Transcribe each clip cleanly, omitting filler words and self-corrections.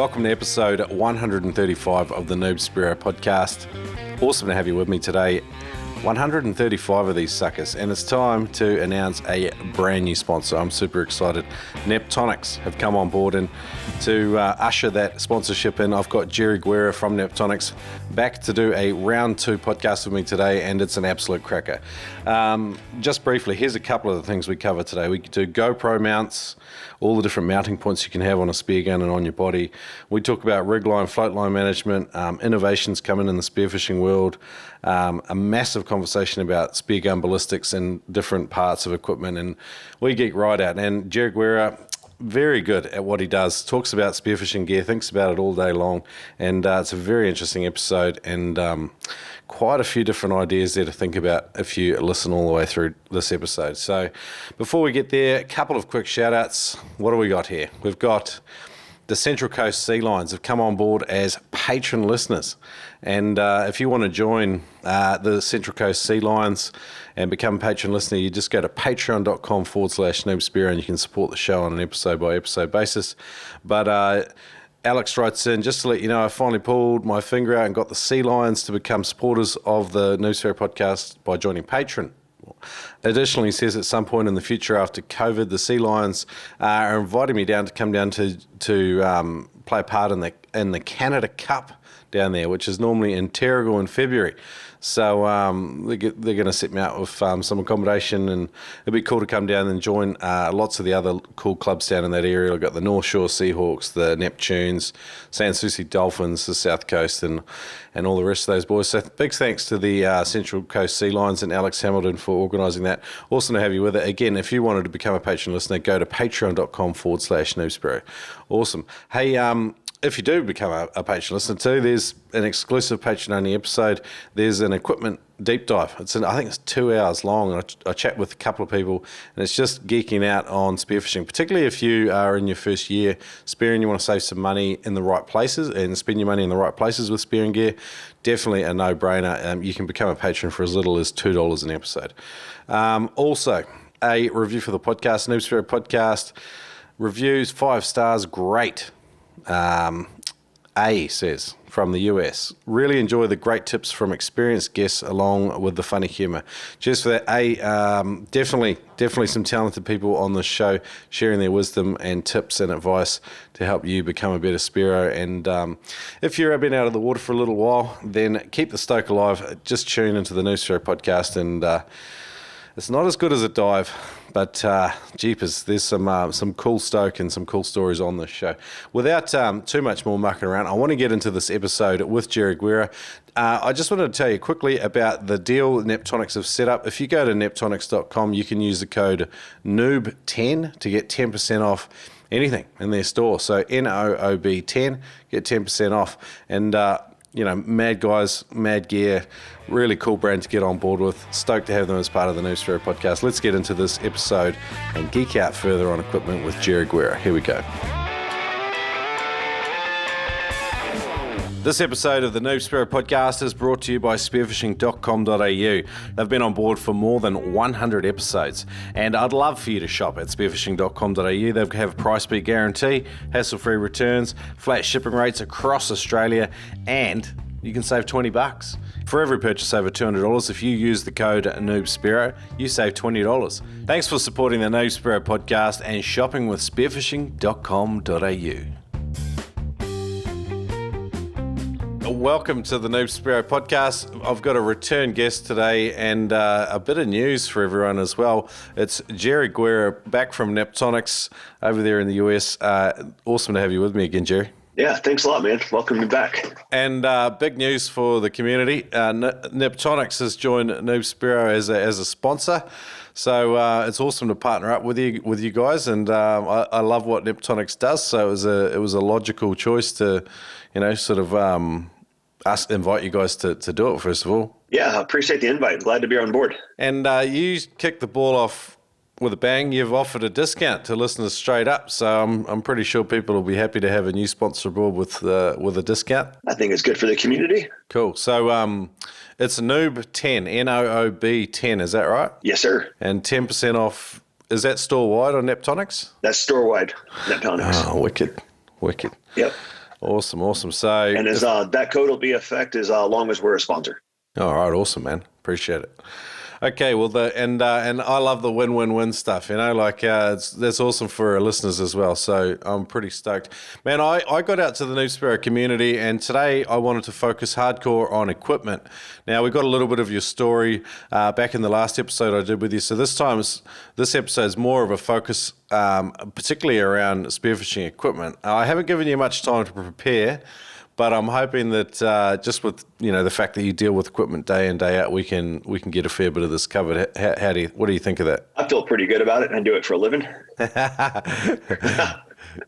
Welcome to episode 135 of the Noob Spiro podcast. Awesome to have you with me today. 135 of these suckers, and it's time to announce a brand new sponsor. I'm super excited. Neptonics have come on board, and to usher that sponsorship in, I've got Jerry Guerra from Neptonics back to do a round 2 podcast with me today, and it's an absolute cracker. Just briefly, here's a couple of the things we cover today. We do GoPro mounts, all the different mounting points you can have on a spear gun and on your body. We talk about rig line, float line management, innovations coming in the spearfishing world, a massive conversation about spear gun ballistics and different parts of equipment, and we geek right out. And Jerry Guerra, very good at what he does, talks about spearfishing gear, thinks about it all day long, and it's a very interesting episode, and quite a few different ideas there to think about if you listen all the way through this episode. So before we get there, a couple of quick shout outs. What do we got here? We've got the Central Coast Sea Lions have come on board as patron listeners. And if you want to join the Central Coast Sea Lions and become a patron listener, you just go to patreon.com/noobspiro and you can support the show on an episode by episode basis. But Alex writes in, just to let you know, I finally pulled my finger out and got the Sea Lions to become supporters of the Noob Spiro podcast by joining Patreon. Additionally, he says at some point in the future after COVID, the Sea Lions are inviting me down to come down to play a part in the Canada Cup down there, which is normally in Terrigal in February. So they're going to set me out with some accommodation, and it'd be cool to come down and join lots of the other cool clubs down in that area. I've got the North Shore Seahawks, the Neptunes, Sans Souci Dolphins, the South Coast, and all the rest of those boys. So big thanks to the Central Coast Sea Lions and Alex Hamilton for organising that. Awesome to have you with it. Again, if you wanted to become a patron listener, go to patreon.com/noobspiro. Awesome. Hey, if you do become a patron listener too, there's an exclusive patron-only episode. There's an equipment deep dive. I think it's 2 hours long, and I chat with a couple of people, and it's just geeking out on spearfishing, particularly if you are in your first year spearing, you want to save some money in the right places and spend your money in the right places with spearing gear. Definitely a no-brainer. You can become a patron for as little as $2 an episode. Also, a review for the podcast, Noob Spiro podcast. Reviews, 5 stars, great. A says from the US, really enjoy the great tips from experienced guests along with the funny humor. Cheers for that. Definitely some talented people on the show sharing their wisdom and tips and advice to help you become a better Spiro. And if you've been out of the water for a little while, then keep the stoke alive. Just tune into the Noob Spiro podcast, and it's not as good as a dive, but jeepers, there's some cool stoke and some cool stories on this show. Without too much more mucking around, I want to get into this episode with Jerry Guerra. I just wanted to tell you quickly about the deal Neptonics have set up. If you go to neptonics.com, you can use the code NOOB10 to get 10% off anything in their store. So NOOB10, get 10% off. And mad guys, mad gear, really cool brand to get on board with. Stoked to have them as part of the Noob Spiro podcast. Let's get into this episode and geek out further on equipment with Jerry Guerra. Here we go. This episode of the Noob Spiro podcast is brought to you by spearfishing.com.au. They've been on board for more than 100 episodes, and I'd love for you to shop at spearfishing.com.au. They have a price beat guarantee, hassle-free returns, flat shipping rates across Australia, and you can save $20. For every purchase over $200, if you use the code NoobSpiro, you save $20. Thanks for supporting the Noob Spiro podcast and shopping with spearfishing.com.au. Welcome to the Noob Spiro podcast. I've got a return guest today and a bit of news for everyone as well. It's Jerry Guerra back from Neptonics over there in the US. Awesome to have you with me again, Jerry. Yeah, thanks a lot, man. Welcome back. And big news for the community. Neptonics has joined Noob Spiro as a sponsor. So it's awesome to partner up with you guys, and I love what Neptonics does. So it was a logical choice to, invite you guys to do it first of all. Yeah, I appreciate the invite. Glad to be on board. And you kicked the ball off with a bang. You've offered a discount to listeners straight up, so I'm pretty sure people will be happy to have a new sponsor aboard with a discount. I think it's good for the community. Cool. So it's Noob10, NOOB10, is that right? Yes, sir. And 10% off. Is that store wide on Neptonics? That's store wide Neptonics. Oh, wicked. Yep. Awesome. So, And as that code will be effect as long as we're a sponsor. all right, awesome, man. Appreciate it. Okay, well, and I love the win-win-win stuff. That's awesome for our listeners as well. So I'm pretty stoked, man. I got out to the Noob Sparrow community, and today I wanted to focus hardcore on equipment. Now we got a little bit of your story back in the last episode I did with you. So this episode is more of a focus, particularly around spearfishing equipment. I haven't given you much time to prepare. But I'm hoping that just with the fact that you deal with equipment day in day out, we can get a fair bit of this covered. What do you think of that? I feel pretty good about it. I do it for a living.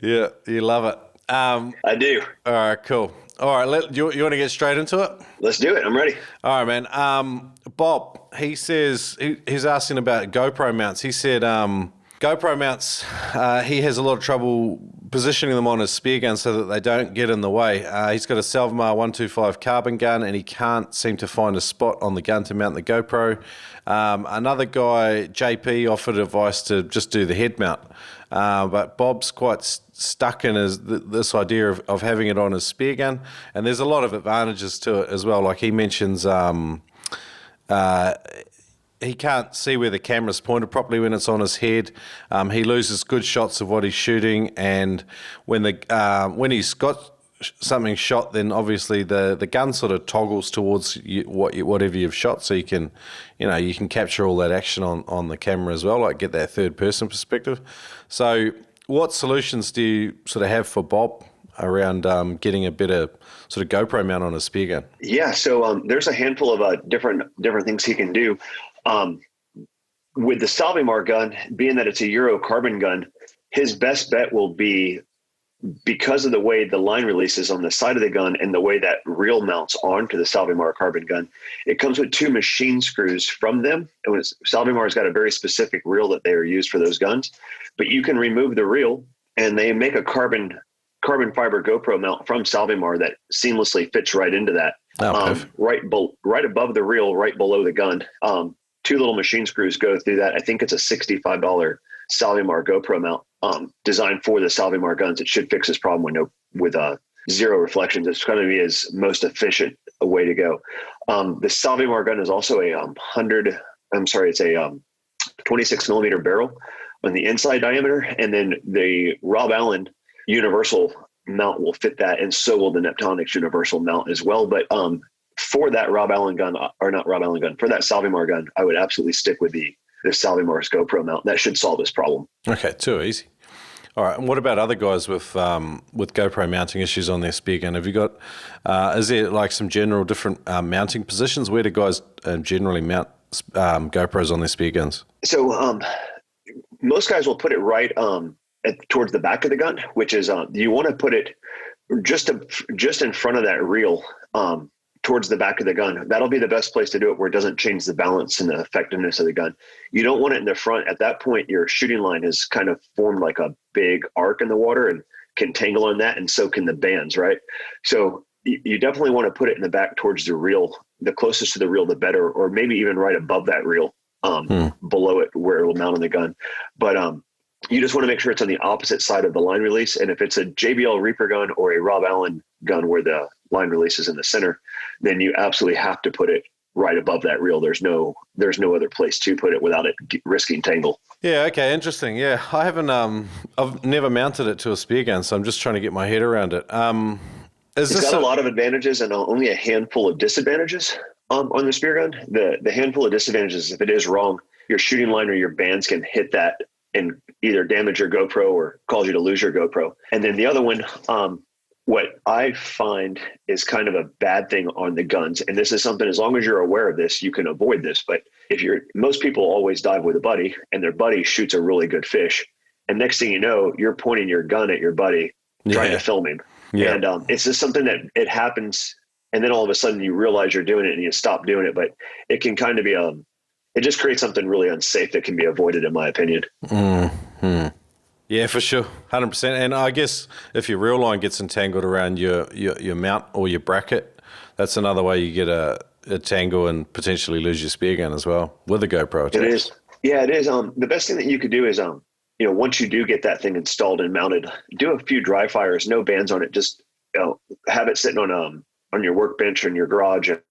Yeah, you love it. I do. All right, cool. All right, you want to get straight into it? Let's do it. I'm ready. All right, man. Bob, he says he's asking about GoPro mounts. He said GoPro mounts, he has a lot of trouble positioning them on his spear gun so that they don't get in the way. He's got a Salvamar 125 carbon gun, and he can't seem to find a spot on the gun to mount the GoPro. Another guy, JP, offered advice to just do the head mount. But Bob's quite stuck in this idea of having it on his spear gun, and there's a lot of advantages to it as well. Like he mentions he can't see where the camera's pointed properly when it's on his head. He loses good shots of what he's shooting, and when he's got something shot, then obviously the gun sort of toggles towards whatever you've shot, so you can capture all that action on the camera as well, like get that third person perspective. So, what solutions do you sort of have for Bob around getting a better sort of GoPro mount on a spear gun? Yeah, so there's a handful of different things he can do. With the Salvamar gun, being that it's a Euro carbon gun, his best bet will be, because of the way the line releases on the side of the gun and the way that reel mounts onto the Salvamar carbon gun, it comes with 2 machine screws from them. And Salvamar's got a very specific reel that they are used for those guns, but you can remove the reel and they make a carbon fiber GoPro mount from Salvamar that seamlessly fits right into that. Right above the reel, right below the gun. 2 little machine screws go through that. I think it's a $65 Salvamar GoPro mount designed for the Salvamar guns. It should fix this problem with zero reflections. It's going to be his most efficient way to go. The Salvamar gun is also it's a 26 millimeter barrel on the inside diameter, and then the Rob Allen universal mount will fit that, and so will the Neptonics universal mount as well. But for that for that Salvamar gun, I would absolutely stick with the Salvamar's GoPro mount. That should solve this problem. Okay, too easy. All right, and what about other guys with GoPro mounting issues on their spear gun? Have you got, is there like some general different mounting positions? Where do guys generally mount GoPros on their spear guns? So most guys will put it right towards the back of the gun, which is you want to put it just in front of that reel, towards the back of the gun. That'll be the best place to do it, where it doesn't change the balance and the effectiveness of the gun. You don't want it in the front. At that point, your shooting line has kind of formed like a big arc in the water and can tangle on that, and so can the bands, right? So you definitely want to put it in the back towards the reel. The closest to the reel, the better, or maybe even right above that reel, below it where it will mount on the gun. But you just want to make sure it's on the opposite side of the line release. And if it's a JBL Reaper gun or a Rob Allen gun where the line release is in the center, then you absolutely have to put it right above that reel. There's no other place to put it without it risking tangle. Yeah. Okay. Interesting. Yeah. I haven't, I've never mounted it to a spear gun, so I'm just trying to get my head around it. It's got a lot of advantages and only a handful of disadvantages on the spear gun. The handful of disadvantages, if it is wrong, your shooting line or your bands can hit that and either damage your GoPro or cause you to lose your GoPro. And then the other one, what I find is kind of a bad thing on the guns, and this is something, as long as you're aware of this, you can avoid this. But most people always dive with a buddy, and their buddy shoots a really good fish, and next thing you know, you're pointing your gun at your buddy, trying to film him. Yeah. And it's just something that it happens, and then all of a sudden you realize you're doing it and you stop doing it. But it can kind of be it just creates something really unsafe that can be avoided, in my opinion. Mm-hmm. Yeah, for sure, 100%. And I guess if your reel line gets entangled around your mount or your bracket, that's another way you get a tangle and potentially lose your spear gun as well with a GoPro attached. It is. Yeah, it is. The best thing that you could do is, once you do get that thing installed and mounted, do a few dry fires, no bands on it, just have it sitting on your workbench or in your garage, and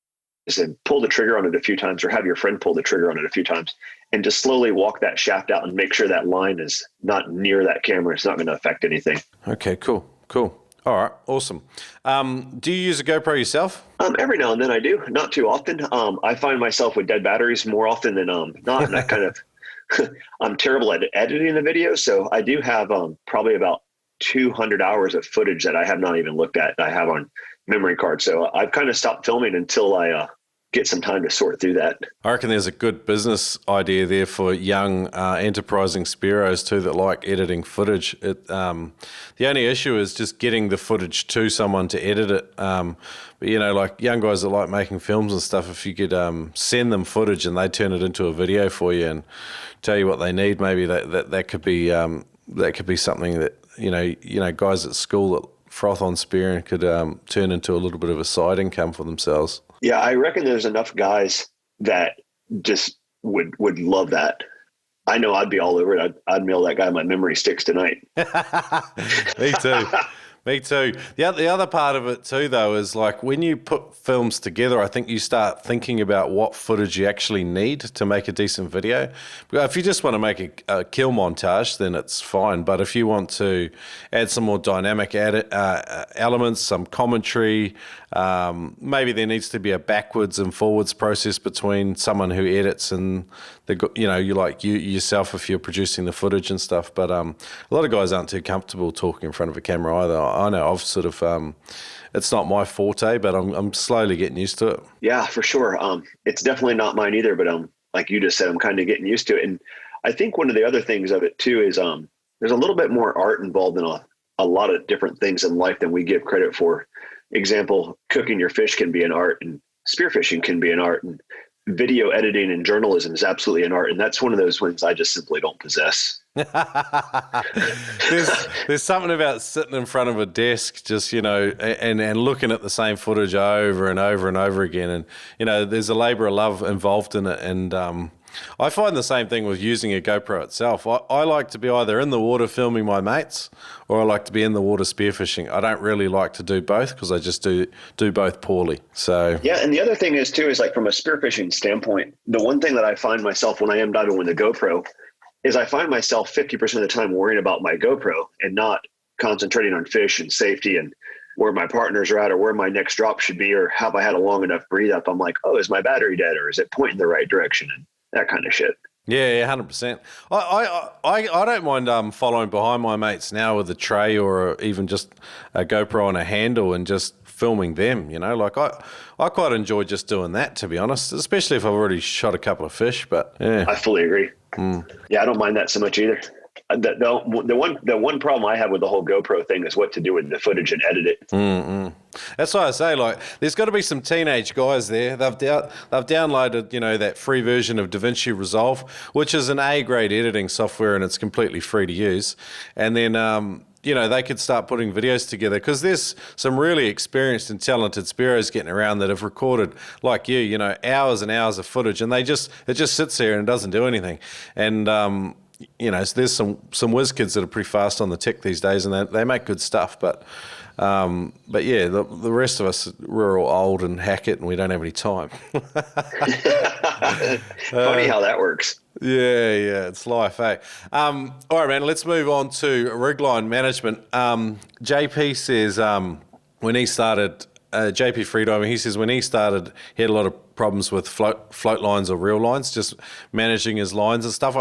said pull the trigger on it a few times, or have your friend pull the trigger on it a few times, and just slowly walk that shaft out and make sure that line is not near that camera. It's not going to affect anything. Okay, cool. All right, awesome. Do you use a GoPro yourself? Every now and then I do, not too often. I find myself with dead batteries more often than not, and I kind of I'm terrible at editing the video, so I do have probably about 200 hours of footage that I have not even looked at. I have on memory card, so I've kind of stopped filming until I get some time to sort through that. I reckon there's a good business idea there for young enterprising Spearos too that like editing footage. The only issue is just getting the footage to someone to edit it. But like young guys that like making films and stuff, if you could send them footage and they turn it into a video for you and tell you what they need, maybe that could be something that guys at school that froth on spearing could turn into a little bit of a side income for themselves. Yeah, I reckon there's enough guys that just would love that. I know I'd be all over it. I'd mail that guy my memory sticks tonight. Me too. Me too. The other part of it too, though, is like when you put films together, I think you start thinking about what footage you actually need to make a decent video. If you just want to make a kill montage, then it's fine. But if you want to add some more dynamic elements, some commentary, maybe there needs to be a backwards and forwards process between someone who edits and you yourself if you're producing the footage and stuff. But a lot of guys aren't too comfortable talking in front of a camera either. I know I've sort of, it's not my forte, but I'm slowly getting used to it. Yeah, for sure. It's definitely not mine either, but like you just said, I'm kind of getting used to it. And I think one of the other things of it too is there's a little bit more art involved in a lot of different things in life than we give credit for. Example, cooking your fish can be an art, and spearfishing can be an art, and video editing and journalism is absolutely an art. And that's one of those ones I just simply don't possess. There's something about sitting in front of a desk just and looking at the same footage over and over and over again, and there's a labor of love involved in it. And I find the same thing with using a GoPro itself. I like to be either in the water filming my mates, or I like to be in the water spearfishing. I don't really like to do both because I just do both poorly. So yeah, and the other thing is too is like from a spearfishing standpoint, the one thing that I find myself when I am diving with the GoPro is I find myself 50% of the time worrying about my GoPro and not concentrating on fish and safety and where my partners are at or where my next drop should be, or have I had a long enough breathe up? I'm like, oh, is my battery dead, or is it pointing the right direction, and that kind of shit. Yeah, 100%. I don't mind following behind my mates now with a tray or even just a GoPro on a handle and just filming them, like I quite enjoy just doing that, to be honest, especially if I've already shot a couple of fish. But yeah, I fully agree. Yeah, I don't mind that so much either. The one problem I have with the whole GoPro thing is what to do with the footage and edit it. That's why I say, like, there's got to be some teenage guys there. They've downloaded, that free version of DaVinci Resolve, which is an A-grade editing software, and it's completely free to use. And then they could start putting videos together, because there's some really experienced and talented Spearos getting around that have recorded, like you, hours and hours of footage, and it just sits there and it doesn't do anything. And so there's some whiz kids that are pretty fast on the tech these days, and they make good stuff. But yeah, the rest of us, we're all old and hack it, and we don't have any time. Funny how that works. Yeah, it's life, eh? All right, man, let's move on to rig line management. JP says when he started, JP Freediving, he says when he started, he had a lot of problems with float lines or reel lines, just managing his lines and stuff.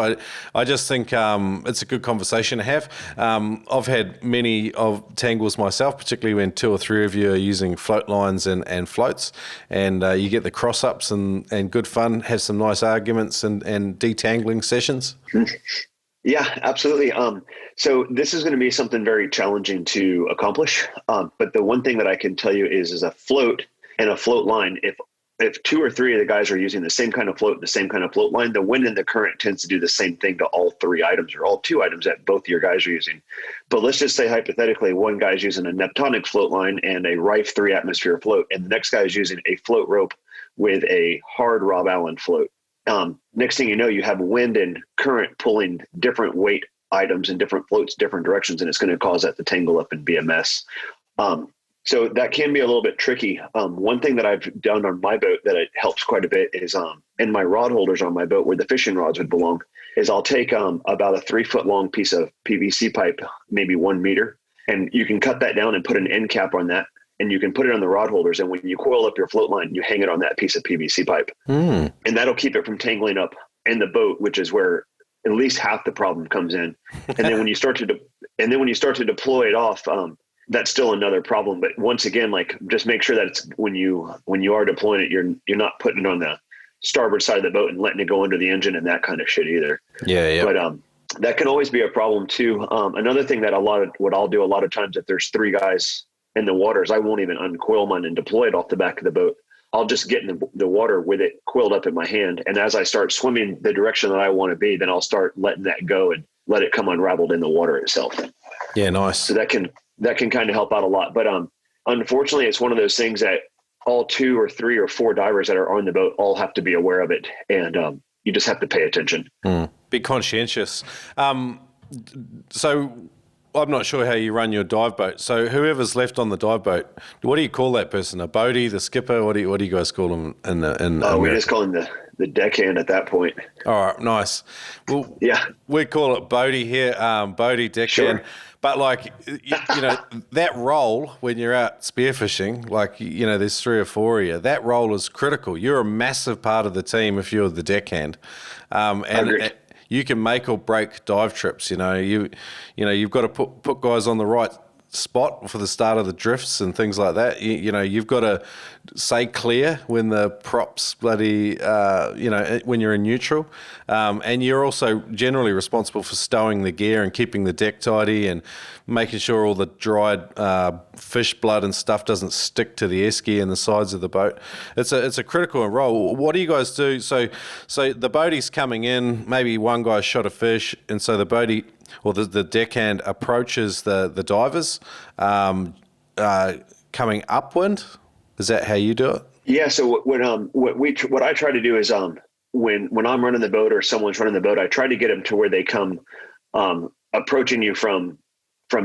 I just think it's a good conversation to have. I've had many of tangles myself, particularly when 2 or 3 of you are using float lines and floats, and you get the cross-ups and good fun, have some nice arguments and detangling sessions. Yeah, absolutely. So this is going to be something very challenging to accomplish. But the one thing that I can tell you is a float and a float line, if 2 or 3 of the guys are using the same kind of float, the same kind of float line, the wind and the current tends to do the same thing to all 3 items or all 2 items that both your guys are using. But let's just say hypothetically, one guy's using a Neptonic float line and a Rife 3 atmosphere float, and the next guy is using a float rope with a hard Rob Allen float. Next thing you know, you have wind and current pulling different weight items and different floats, different directions, and it's going to cause that to tangle up and be a mess. So that can be a little bit tricky. One thing that I've done on my boat that it helps quite a bit is in my rod holders on my boat where the fishing rods would belong is I'll take about a 3 foot long piece of PVC pipe, maybe 1 meter, and you can cut that down and put an end cap on that. And you can put it on the rod holders. And when you coil up your float line, you hang it on that piece of PVC pipe. And that'll keep it from tangling up in the boat, which is where at least half the problem comes in. And then when you start to deploy it off, that's still another problem. But once again, like just make sure that it's when you are deploying it, you're not putting it on the starboard side of the boat and letting it go under the engine and that kind of shit either. Yeah. But that can always be a problem too. Another thing that what I'll do a lot of times if there's 3 guys in the waters, I won't even uncoil mine and deploy it off the back of the boat. I'll just get in the water with it coiled up in my hand. And as I start swimming the direction that I want to be, then I'll start letting that go and let it come unraveled in the water itself. Yeah, nice. So that can kind of help out a lot. But unfortunately, it's one of those things that all 2 or 3 or 4 divers that are on the boat all have to be aware of it. And you just have to pay attention. Be conscientious. So I'm not sure how you run your dive boat. So whoever's left on the dive boat, what do you call that person? A boatie, the skipper? What do you guys call them we just call him the deckhand at that point. All right, nice. Well, yeah, we call it boatie here, boatie, deckhand. Sure. But like, you know, that role when you're out spearfishing, like, you know, there's 3 or 4 of you, that role is critical. You're a massive part of the team if you're the deckhand. And you can make or break dive trips. You know, you've got to put guys on the right spot for the start of the drifts and things like that. You know, you've got to say clear when the props bloody, when you're in neutral. And you're also generally responsible for stowing the gear and keeping the deck tidy and making sure all the dried fish blood and stuff doesn't stick to the esky and the sides of the boat. It's a critical role. What do you guys do? So the boatie's coming in, maybe one guy shot a fish, and so the boatie or the deckhand approaches the divers coming upwind. Is that how you do it? Yeah. So what I try to do is when I'm running the boat or someone's running the boat, I try to get them to where they come approaching you from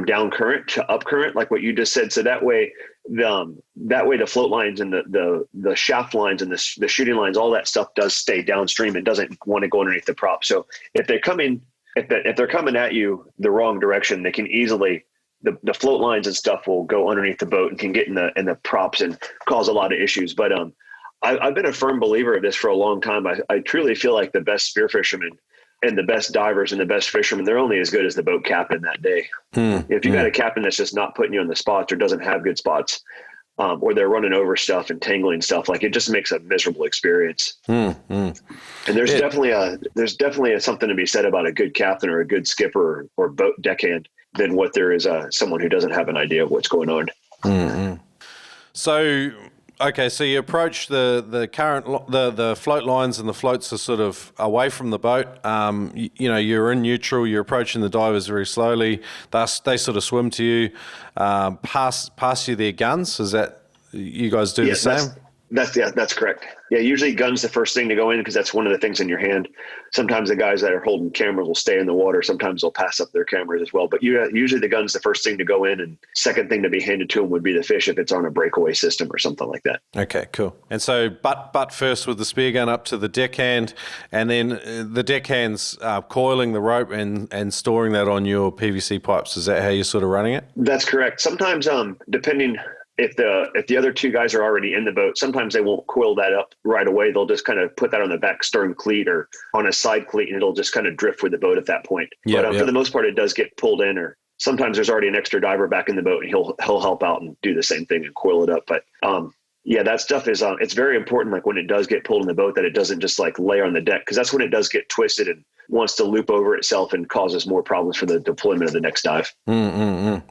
down current to up current, like what you just said. So that way the float lines and the shaft lines and the shooting lines, all that stuff does stay downstream. It doesn't want to go underneath the prop. So if they're coming at you the wrong direction, they can easily, the float lines and stuff will go underneath the boat and can get in the props and cause a lot of issues. But I've been a firm believer of this for a long time. I truly feel like the best spear fishermen and the best divers and the best fishermen, they're only as good as the boat captain that day. If you got a captain that's just not putting you on the spots or doesn't have good spots, or they're running over stuff and tangling stuff, like it just makes a miserable experience. And there's definitely something to be said about a good captain or a good skipper or boat deckhand than what there is someone who doesn't have an idea of what's going on. So, okay, so you approach the current the float lines, and the floats are sort of away from the boat. You're in neutral. You're approaching the divers very slowly. Thus, they sort of swim to you, pass you their guns. Is that you guys do the same? That's correct. Yeah, usually gun's the first thing to go in because that's one of the things in your hand. Sometimes the guys that are holding cameras will stay in the water. Sometimes they'll pass up their cameras as well. But usually the gun's the first thing to go in, and second thing to be handed to them would be the fish if it's on a breakaway system or something like that. Okay, cool. And so butt first with the spear gun up to the deckhand, and then the deckhand's coiling the rope and storing that on your PVC pipes. Is that how you're sort of running it? That's correct. Sometimes, depending if the other 2 guys are already in the boat, sometimes they won't coil that up right away. They'll just kind of put that on the back stern cleat or on a side cleat, and it'll just kind of drift with the boat at that point. For the most part, it does get pulled in, or sometimes there's already an extra diver back in the boat and he'll help out and do the same thing and coil it up. But that stuff is it's very important, like when it does get pulled in the boat, that it doesn't just like lay on the deck, because that's when it does get twisted and wants to loop over itself and causes more problems for the deployment of the next dive.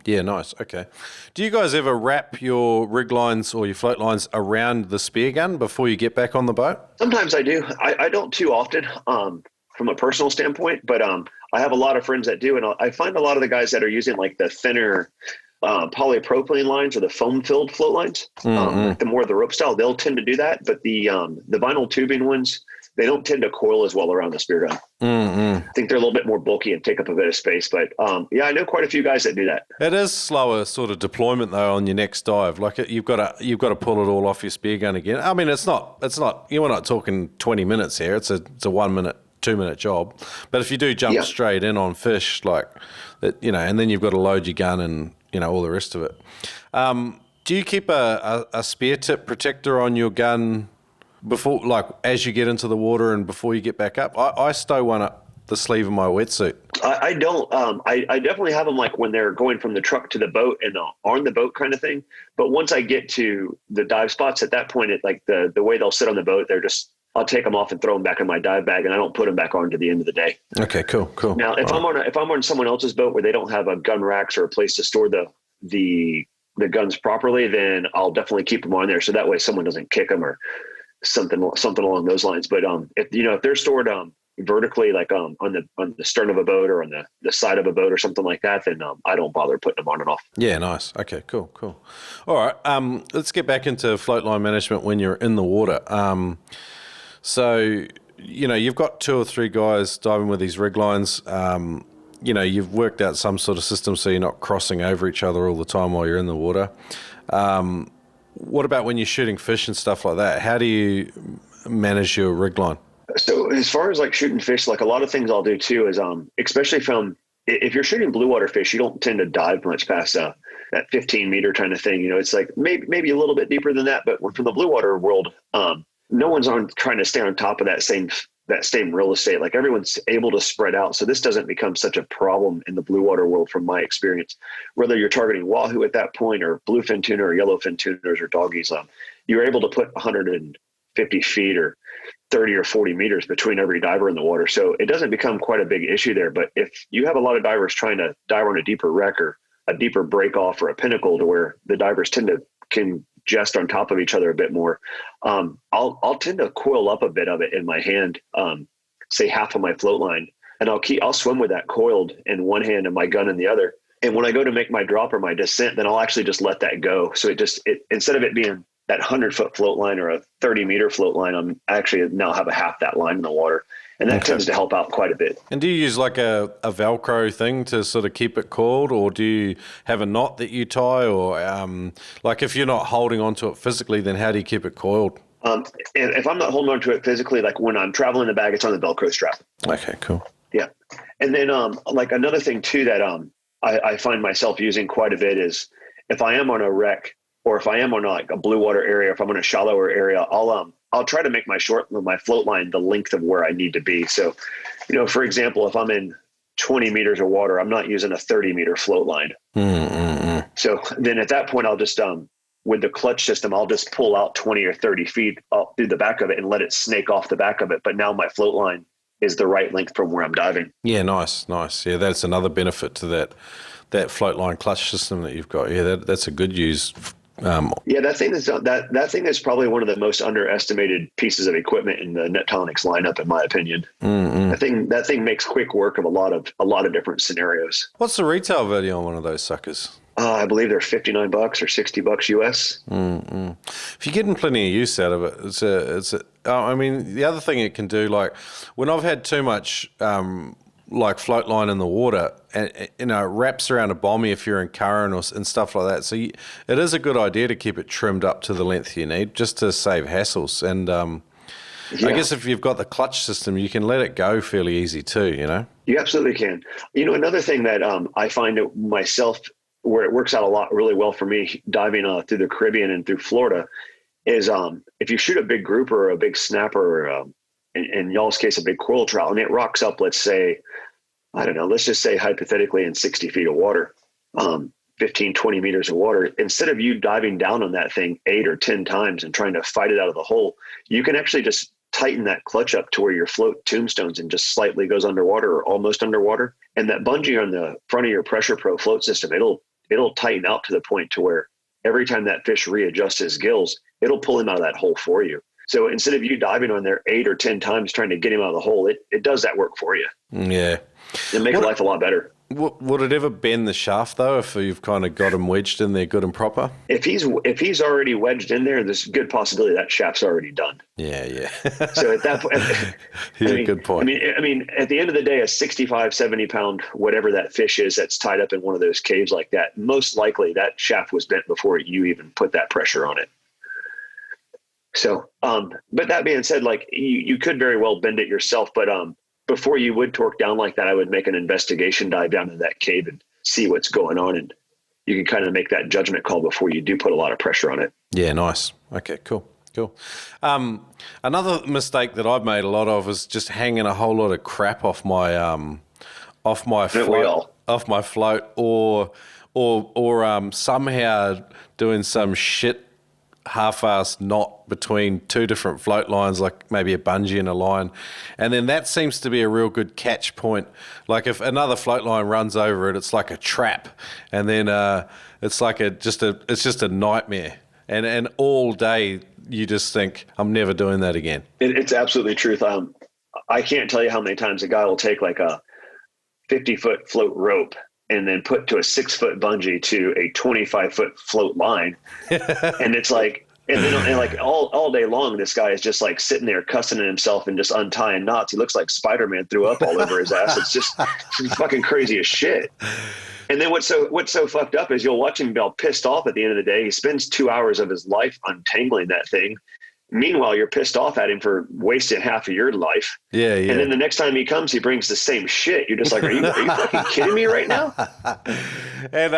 Yeah, nice. Okay. Do you guys ever wrap your rig lines or your float lines around the spear gun before you get back on the boat? Sometimes I do. I don't too often from a personal standpoint, but I have a lot of friends that do. And I find a lot of the guys that are using like the thinner polypropylene lines or the foam-filled float lines, the more the rope style, they'll tend to do that. But the vinyl tubing ones, they don't tend to coil as well around the spear gun. I think they're a little bit more bulky and take up a bit of space. But I know quite a few guys that do that. It is slower sort of deployment though on your next dive. Like you've got to pull it all off your spear gun again. I mean, it's not. We're not talking 20 minutes here. It's a 1 minute, 2 minute job. But if you do jump straight in on fish, like that, and then you've got to load your gun and all the rest of it. Do you keep a spear tip protector on your gun before, like as you get into the water and before you get back up? I stow one up the sleeve of my wetsuit. I don't. I definitely have them like when they're going from the truck to the boat and on the boat kind of thing. But once I get to the dive spots, at that point, like the way they'll sit on the boat, I'll take them off and throw them back in my dive bag, and I don't put them back on to the end of the day. Okay, cool. Now, if I'm on someone else's boat where they don't have a gun racks or a place to store the guns properly, then I'll definitely keep them on there. So that way someone doesn't kick them or something along those lines. But if they're stored vertically, like on the stern of a boat or on the side of a boat or something like that, then I don't bother putting them on and off. Yeah, nice. Okay, cool. All right, let's get back into float line management when you're in the water. So you've got 2 or 3 guys diving with these rig lines. You've worked out some sort of system so you're not crossing over each other all the time while you're in the water. What about when you're shooting fish and stuff like that? How do you manage your rig line? So as far as like shooting fish, like a lot of things I'll do too is, especially if you're shooting blue water fish, you don't tend to dive much past that 15 meter kind of thing. It's like maybe a little bit deeper than that, but from the blue water world, no one's trying to stay on top of that same real estate. Like everyone's able to spread out. So this doesn't become such a problem in the blue water world from my experience. Whether you're targeting wahoo at that point or bluefin tuna or yellowfin tuners or doggies, you're able to put 150 feet or 30 or 40 meters between every diver in the water. So it doesn't become quite a big issue there. But if you have a lot of divers trying to dive on a deeper wreck or a deeper break off or a pinnacle to where the divers can just on top of each other a bit more, I'll tend to coil up a bit of it in my hand, say half of my float line, and I'll swim with that coiled in one hand and my gun in the other. And when I go to make my drop or my descent, then I'll actually just let that go. So it instead of it being that 100-foot float line or a 30-meter float line, I'm actually now have a half that line in the water. And that tends to help out quite a bit. And do you use like a Velcro thing to sort of keep it coiled, or do you have a knot that you tie, or like if you're not holding onto it physically, then how do you keep it coiled? If I'm not holding onto it physically, like when I'm traveling the bag, it's on the Velcro strap. Okay, cool. Yeah. And then like another thing too that I find myself using quite a bit is if I am on a wreck or if I am on like a blue water area, if I'm on a shallower area, I'll try to make my float line the length of where I need to be. So, for example, if I'm in 20 meters of water, I'm not using a 30-meter float line. So then at that point, I'll just, with the clutch system, I'll just pull out 20 or 30 feet up through the back of it and let it snake off the back of it. But now my float line is the right length from where I'm diving. Yeah, nice. Yeah, that's another benefit to that float line clutch system that you've got. Yeah, that's a good use. That thing is probably one of the most underestimated pieces of equipment in the Nettonics lineup, in my opinion. That thing makes quick work of a lot of different scenarios. What's the retail value on one of those suckers? I believe they're $59 or $60 US. If you're getting plenty of use out of it, the other thing it can do, like when I've had too much like float line in the water, and it wraps around a bommy if you're in current and stuff like that. So it is a good idea to keep it trimmed up to the length you need, just to save hassles. And I guess if you've got the clutch system, you can let it go fairly easy too. You absolutely can. Another thing that I find it myself where it works out really well for me diving through the Caribbean and through Florida is if you shoot a big grouper or a big snapper, or in y'all's case, a big coral trout, and it rocks up, let's say, I don't know, let's just say hypothetically in 60 feet of water, 15, 20 meters of water, instead of you diving down on that thing 8 or 10 times and trying to fight it out of the hole, you can actually just tighten that clutch up to where your float tombstones and just slightly goes underwater or almost underwater. And that bungee on the front of your Pressure Pro float system, it'll tighten out to the point to where every time that fish readjusts his gills, it'll pull him out of that hole for you. So instead of you diving on there 8 or 10 times trying to get him out of the hole, it does that work for you. Yeah. It makes life a lot better. Would it ever bend the shaft though if you've kind of got them wedged in there good and proper? If he's already wedged in there, there's a good possibility that shaft's already done. Yeah. So at that point, Good point. I mean, at the end of the day, a 65, 70 pound, whatever that fish is that's tied up in one of those caves like that, most likely that shaft was bent before you even put that pressure on it. So, but that being said, like you could very well bend it yourself, but before you would torque down like that, I would make an investigation dive down to that cave and see what's going on. And you can kind of make that judgment call before you do put a lot of pressure on it. Yeah, nice. Okay, cool. Another mistake that I've made a lot of is just hanging a whole lot of crap off my float, or somehow doing some shit half-assed knot between two different float lines, like maybe a bungee and a line, and then that seems to be a real good catch point. Like if another float line runs over it, it's like a trap, and then it's just a nightmare. And all day you just think, I'm never doing that again. It's absolutely truth. I can't tell you how many times a guy will take like a 50-foot float rope and then put to a 6-foot bungee to a 25-foot float line. And it's like, and like all day long, this guy is just like sitting there cussing at himself and just untying knots. He looks like Spider-Man threw up all over his ass. It's just fucking crazy as shit. And then what's so fucked up is you'll watch him be all pissed off at the end of the day. He spends 2 hours of his life untangling that thing. Meanwhile, you're pissed off at him for wasting half of your life. Yeah. And then the next time he comes, he brings the same shit. You're just like, are you fucking kidding me right now? And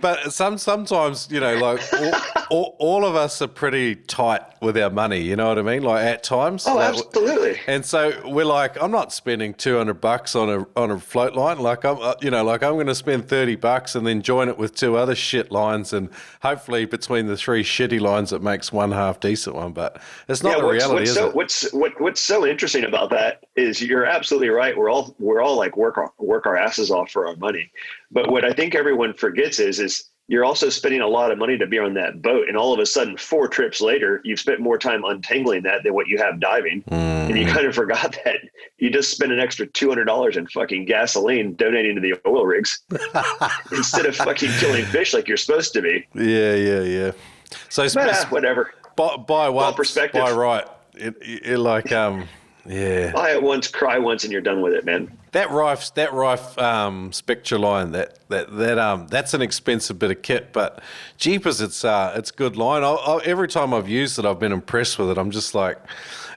but sometimes, you know, like all of us are pretty tight with our money. You know what I mean? Like at times. Oh, absolutely. And so we're like, I'm not spending $200 on a float line. Like I'm going to spend $30 and then join it with two other shit lines, and hopefully between the three shitty lines it makes one half decent one. But it's not the reality, is it? What's so interesting about that is you're absolutely right. We're all like work our asses off for our money. But what I think everyone forgets is you're also spending a lot of money to be on that boat. And all of a sudden, 4 trips later, you've spent more time untangling that than what you have diving. And you kind of forgot that you just spent an extra $200 in fucking gasoline donating to the oil rigs instead of fucking killing fish like you're supposed to be. Yeah. So whatever. Buy once, perspective. Buy right. Yeah. Buy it once, cry once, and you're done with it, man. That Rife Spectra line, that's an expensive bit of kit, but jeepers, it's good line. Every time I've used it, I've been impressed with it. I'm just like,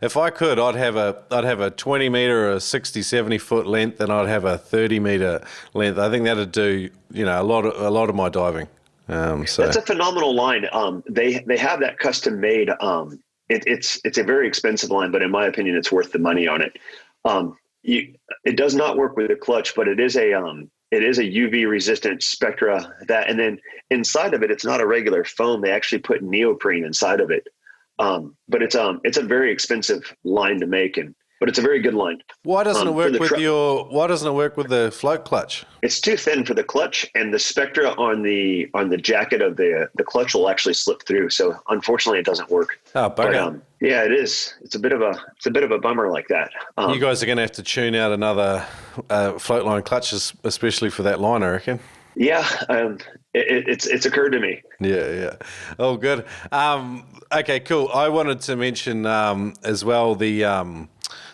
if I could, I'd have a 20 meter, a 60, 70 foot length, and I'd have a 30 meter length. I think that'd do, you know, a lot of my diving. So that's a phenomenal line. They have that custom made. It's a very expensive line, but in my opinion, it's worth the money on it. It does not work with a clutch, but it is a UV resistant Spectra and then inside of it, it's not a regular foam. They actually put neoprene inside of it. But it's a very expensive line to make, but it's a very good line. Why doesn't it work with the float clutch? It's too thin for the clutch, and the Spectra on the jacket of the clutch will actually slip through. So unfortunately, it doesn't work. Oh, bugger. But, yeah, it is. It's a bit of a bummer like that. You guys are going to have to tune out another float line clutch, especially for that line, I reckon. Yeah, it's occurred to me. Yeah. Oh, good. Okay, cool. I wanted to mention as well the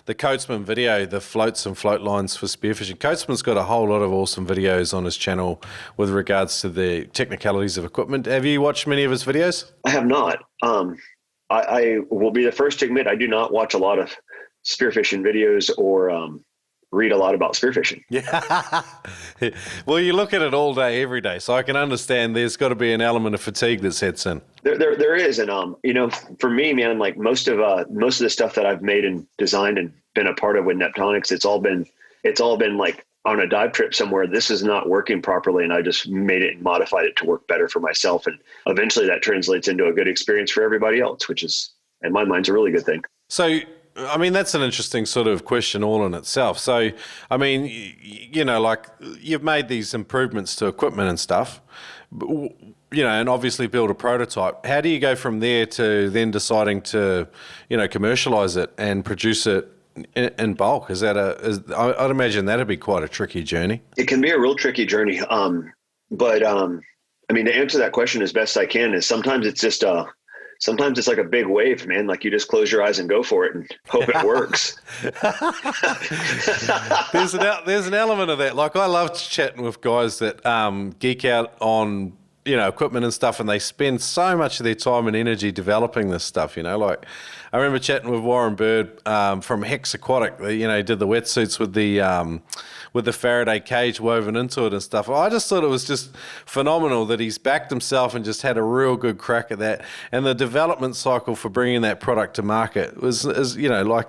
Coatsman video, the floats and float lines for spearfishing. Coatsman's got a whole lot of awesome videos on his channel with regards to the technicalities of equipment. Have you watched many of his videos? I have not. I will be the first to admit I do not watch a lot of spearfishing videos or read a lot about spearfishing. Yeah. Well, you look at it all day, every day, so I can understand there's got to be an element of fatigue that sets in. There is, and you know, for me, man, like most of the stuff that I've made and designed and been a part of with Neptonics, it's all been like on a dive trip somewhere. This is not working properly, and I just made it and modified it to work better for myself, and eventually that translates into a good experience for everybody else, which is, in my mind, a really good thing. So, I mean, that's an interesting sort of question all in itself. So, I mean, you know, like you've made these improvements to equipment and stuff, you know, and obviously build a prototype. How do you go from there to then deciding to, you know, commercialize it and produce it, in bulk? I'd imagine that'd be quite a tricky journey. It can be a real tricky journey. But I mean, to answer that question as best I can is sometimes it's just sometimes it's like a big wave, man. Like you just close your eyes and go for it and hope it works. There's an element of that. Like I love chatting with guys that geek out on, equipment and stuff, and they spend so much of their time and energy developing this stuff, like I remember chatting with Warren Bird from Hex Aquatic. He did the wetsuits with the Faraday cage woven into it and stuff. I just thought it was just phenomenal that he's backed himself and just had a real good crack at that. And the development cycle for bringing that product to market is like,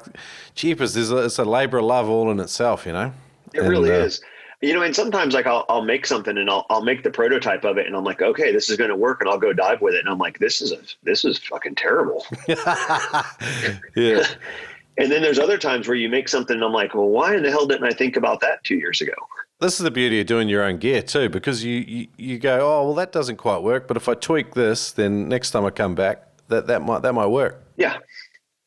jeepers, it's a labor of love all in itself, It really is. And sometimes like I'll make something and I'll make the prototype of it and I'm like, okay, this is going to work, and I'll go dive with it and I'm like, this is fucking terrible. Yeah. And then there's other times where you make something and I'm like, well, why in the hell didn't I think about that 2 years ago? This is the beauty of doing your own gear too, because you go, oh, well, that doesn't quite work, but if I tweak this, then next time I come back, that might work. Yeah,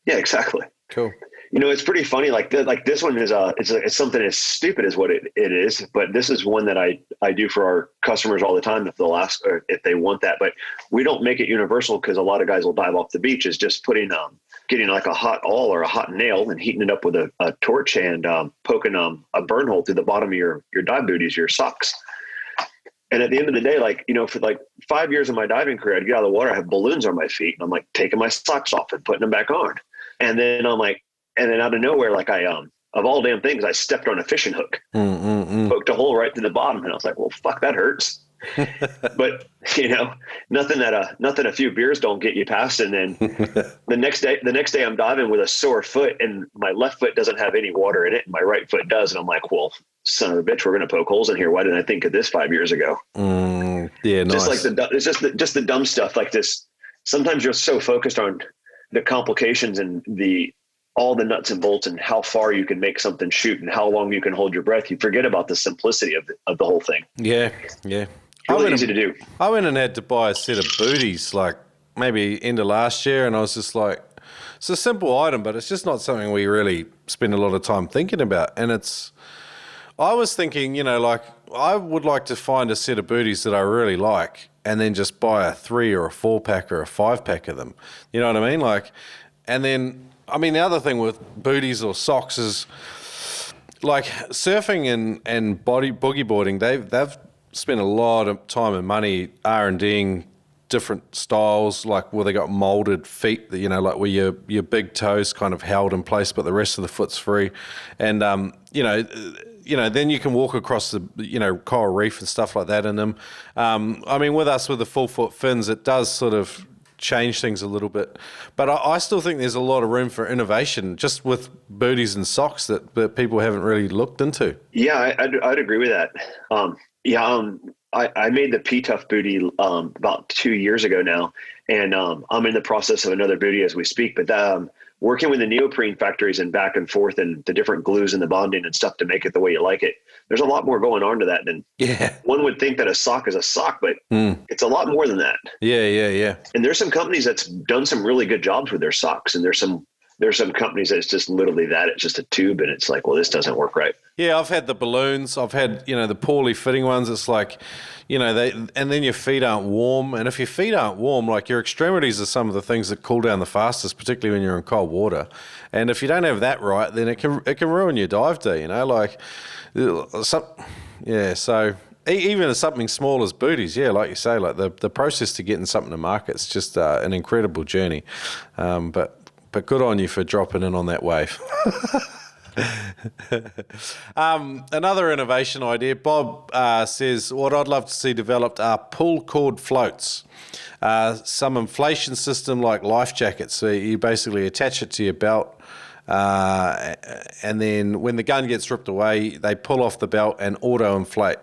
exactly. Cool. It's pretty funny. Like this one is it's something as stupid as what it is, but this is one that I do for our customers all the time if they'll ask or if they want that. But we don't make it universal because a lot of guys will dive off the beach. Is just getting like a hot awl or a hot nail and heating it up with a torch and poking a burn hole through the bottom of your dive booties, your socks. And at the end of the day, for like 5 years of my diving career, I'd get out of the water, I have balloons on my feet, and I'm like taking my socks off and putting them back on. And then I'm like, and then out of nowhere, like of all damn things, I stepped on a fishing hook, poked a hole right to the bottom. And I was like, well, fuck, that hurts. But nothing a few beers don't get you past. And then the next day I'm diving with a sore foot and my left foot doesn't have any water in it. And my right foot does. And I'm like, well, son of a bitch, we're going to poke holes in here. Why didn't I think of this 5 years ago? Yeah. Just nice. like it's just the dumb stuff like this. Sometimes you're so focused on the complications and all the nuts and bolts and how far you can make something shoot and how long you can hold your breath. You forget about the simplicity of the whole thing. Yeah. Really easy to do. I went and had to buy a set of booties like maybe end of last year, and I was just like, it's a simple item, but it's just not something we really spend a lot of time thinking about. And I was thinking, like I would like to find a set of booties that I really like and then just buy a 3 or a 4-pack or a 5-pack of them. You know what I mean? Like, and then, the other thing with booties or socks is like surfing and boogie boarding, they've spent a lot of time and money R&Ding different styles, like where they got molded feet, like where your big toes kind of held in place, but the rest of the foot's free. And, then you can walk across the, coral reef and stuff like that in them. With us with the full foot fins, it does sort of change things a little bit, but I still think there's a lot of room for innovation just with booties and socks that people haven't really looked into. Yeah, I'd agree with that. I made the P-Tuff booty about 2 years ago now, and I'm in the process of another booty as we speak. But working with the neoprene factories and back and forth and the different glues and the bonding and stuff to make it the way you like it, there's a lot more going on to that than one would think that a sock is a sock, but it's a lot more than that. Yeah. And there's some companies that's done some really good jobs with their socks, and there's some companies that it's just literally that it's just a tube and it's like, well, this doesn't work right. Yeah, I've had the balloons. I've had, the poorly fitting ones. It's like, and then your feet aren't warm. And if your feet aren't warm, like your extremities are some of the things that cool down the fastest, particularly when you're in cold water. And if you don't have that right, then it can ruin your dive day, So even as something small as booties, like you say, like the process to getting something to market, it's just an incredible journey. But good on you for dropping in on that wave. Another innovation idea, Bob says, what I'd love to see developed are pull cord floats. Some inflation system like life jackets. So you basically attach it to your belt, and then when the gun gets ripped away, they pull off the belt and auto inflate.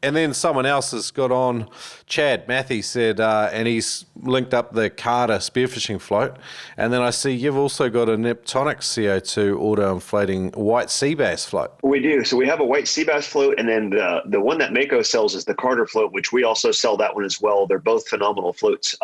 And then someone else has got on, Chad Matthew said, and he's linked up the Carter spearfishing float. And then I see you've also got a Neptonic CO2 auto-inflating white sea bass float. We do. So we have a white sea bass float, and then the one that Mako sells is the Carter float, which we also sell that one as well. They're both phenomenal floats.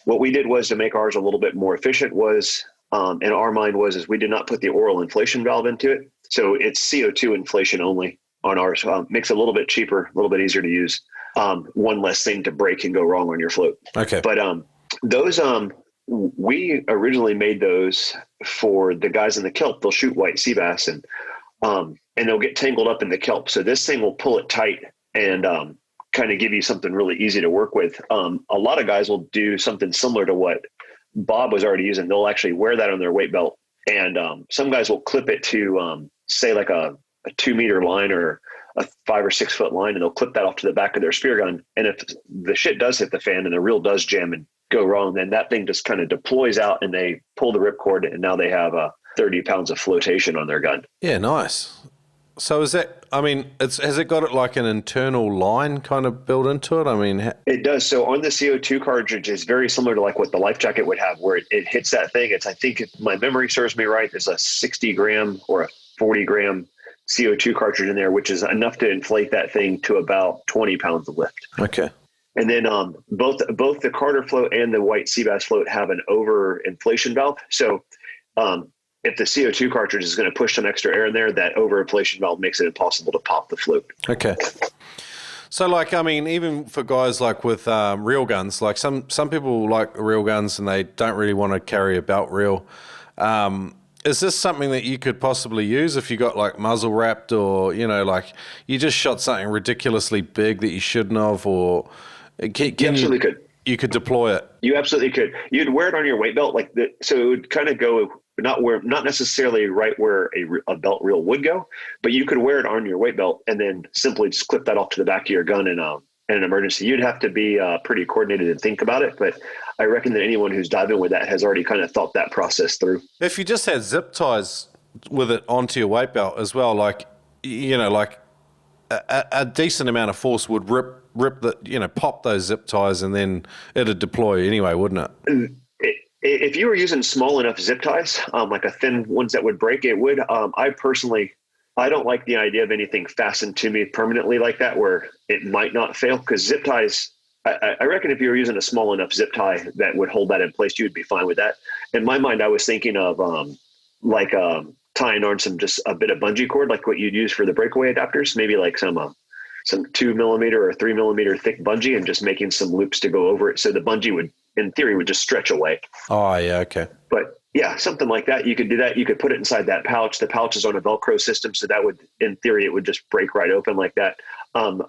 What we did was to make ours a little bit more efficient was in our mind is we did not put the oral inflation valve into it. So it's CO2 inflation only on ours. Makes it a little bit cheaper, a little bit easier to use. One less thing to break and go wrong on your float. Okay. But those, we originally made those for the guys in the kelp. They'll shoot white sea bass and they'll get tangled up in the kelp. So this thing will pull it tight and kind of give you something really easy to work with. A lot of guys will do something similar to what Bob was already using. They'll actually wear that on their weight belt. And some guys will clip it to say like a 2-meter line or a 5 or 6 foot line, and they'll clip that off to the back of their spear gun. And if the shit does hit the fan and the reel does jam and go wrong, then that thing just kind of deploys out and they pull the ripcord, and now they have 30 pounds of flotation on their gun. Yeah, nice. So is that, I mean, has it got it like an internal line kind of built into it? I mean, it does. So on the CO2 cartridge, it's very similar to like what the life jacket would have, where it hits that thing. It's, I think if my memory serves me right, there's a 60 gram or a 40 gram CO2 cartridge in there, which is enough to inflate that thing to about 20 pounds of lift. Okay. And then both the Carter float and the white sea bass float have an over inflation valve. So if the CO2 cartridge is going to push some extra air in there, that over inflation valve makes it impossible to pop the float. Okay. So like, I mean, even for guys like with reel guns, like some people like reel guns and they don't really want to carry a belt reel. Is this something that you could possibly use if you got like muzzle wrapped, or, you know, like you just shot something ridiculously big that you shouldn't have, or you absolutely could. You could deploy it. You absolutely could. You'd wear it on your weight belt, so it would kind of go not necessarily right where a belt reel would go, but you could wear it on your weight belt and then simply just clip that off to the back of your gun in an emergency. You'd have to be pretty coordinated and think about it, but I reckon that anyone who's diving with that has already kind of thought that process through. If you just had zip ties with it onto your weight belt as well, like, you know, like a decent amount of force would rip the, you know, pop those zip ties, and then it'd deploy anyway, wouldn't it? If you were using small enough zip ties, like a thin ones that would break, it would. I don't like the idea of anything fastened to me permanently like that, where it might not fail, because zip ties, I reckon if you were using a small enough zip tie that would hold that in place, you would be fine with that. In my mind, I was thinking of tying on just a bit of bungee cord, like what you'd use for the breakaway adapters, maybe like some 2 millimeter or 3 millimeter thick bungee, and just making some loops to go over it. So the bungee would, in theory, would just stretch away. Oh yeah. Okay. But yeah, something like that. You could do that. You could put it inside that pouch. The pouch is on a Velcro system, so that would, in theory, it would just break right open like that.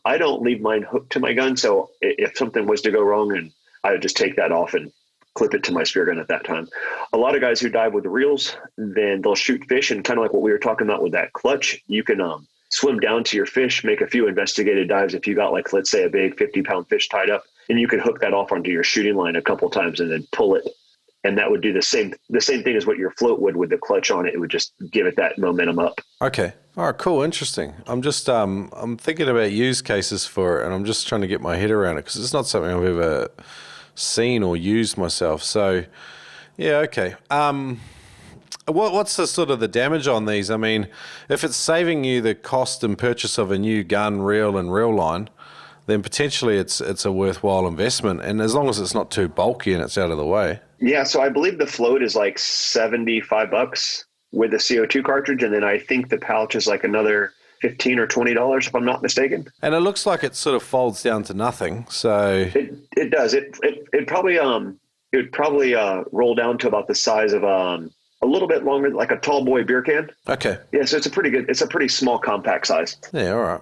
I don't leave mine hooked to my gun, so if something was to go wrong, and I would just take that off and clip it to my spear gun at that time. A lot of guys who dive with the reels, then they'll shoot fish, and kind of like what we were talking about with that clutch, you can swim down to your fish, make a few investigated dives. If you got, like, let's say a big 50-pound fish tied up, and you could hook that off onto your shooting line a couple times and then pull it. And that would do the same thing as what your float would with the clutch on it. It would just give it that momentum up. Okay. All right, cool. Interesting. I'm just, I'm thinking about use cases for it, and I'm just trying to get my head around it, because it's not something I've ever seen or used myself. So yeah. Okay. What's the sort of the damage on these? I mean, if it's saving you the cost and purchase of a new gun, reel and reel line, then potentially it's a worthwhile investment. And as long as it's not too bulky and it's out of the way. Yeah. So I believe the float is like $75 with the CO2 cartridge. And then I think the pouch is like another $15 or $20, if I'm not mistaken. And it looks like it sort of folds down to nothing. So it does. It probably roll down to about the size of a little bit longer, like a tall boy beer can. Okay. Yeah. So it's a pretty small, compact size. Yeah.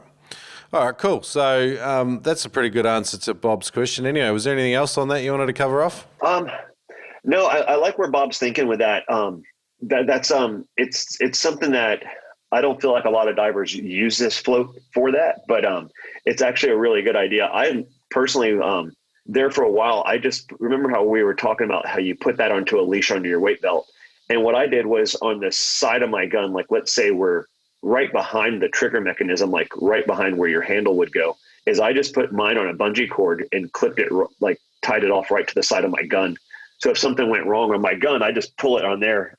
All right, cool. So that's a pretty good answer to Bob's question. Anyway, was there anything else on that you wanted to cover off? No, I like where Bob's thinking with that. It's something that I don't feel like a lot of divers use this float for that, but it's actually a really good idea. I personally, there for a while, I just remember how we were talking about how you put that onto a leash under your weight belt. And what I did was on the side of my gun, like let's say we're right behind the trigger mechanism, like right behind where your handle would go, is I just put mine on a bungee cord and clipped it, like tied it off right to the side of my gun. So if something went wrong on my gun, I just pull it on there.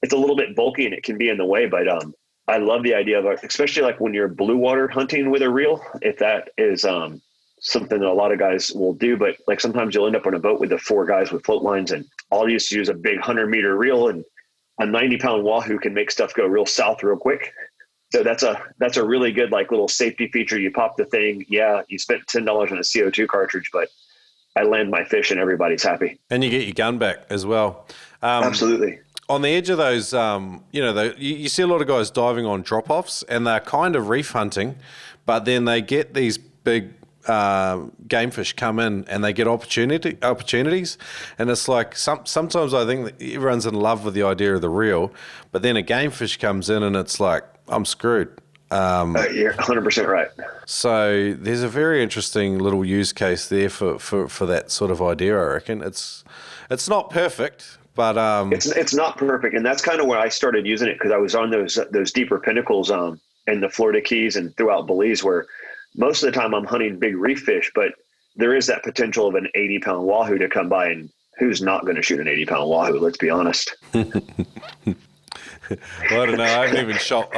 It's a little bit bulky and it can be in the way, but I love the idea of it, especially like when you're blue water hunting with a reel, if that is something that a lot of guys will do. But like sometimes you'll end up on a boat with the 4 guys with float lines, and I'll just use a big 100-meter reel, and a 90-pound wahoo can make stuff go real south real quick. So that's a really good like little safety feature. You pop the thing. Yeah, you spent $10 on a CO2 cartridge, but I land my fish and everybody's happy. And you get your gun back as well. Absolutely. On the edge of those, you see a lot of guys diving on drop-offs, and they're kind of reef hunting, but then they get these big game fish come in and they get opportunities. And it's like sometimes I think that everyone's in love with the idea of the reel, but then a game fish comes in and it's like, I'm screwed. You're 100% right. So there's a very interesting little use case there for that sort of idea, I reckon. It's not perfect, but it's not perfect, and that's kind of where I started using it, because I was on those deeper pinnacles in the Florida Keys and throughout Belize, where most of the time I'm hunting big reef fish, but there is that potential of an 80-pound wahoo to come by, and who's not going to shoot an 80-pound wahoo? Let's be honest. Well, I don't know. I haven't even shot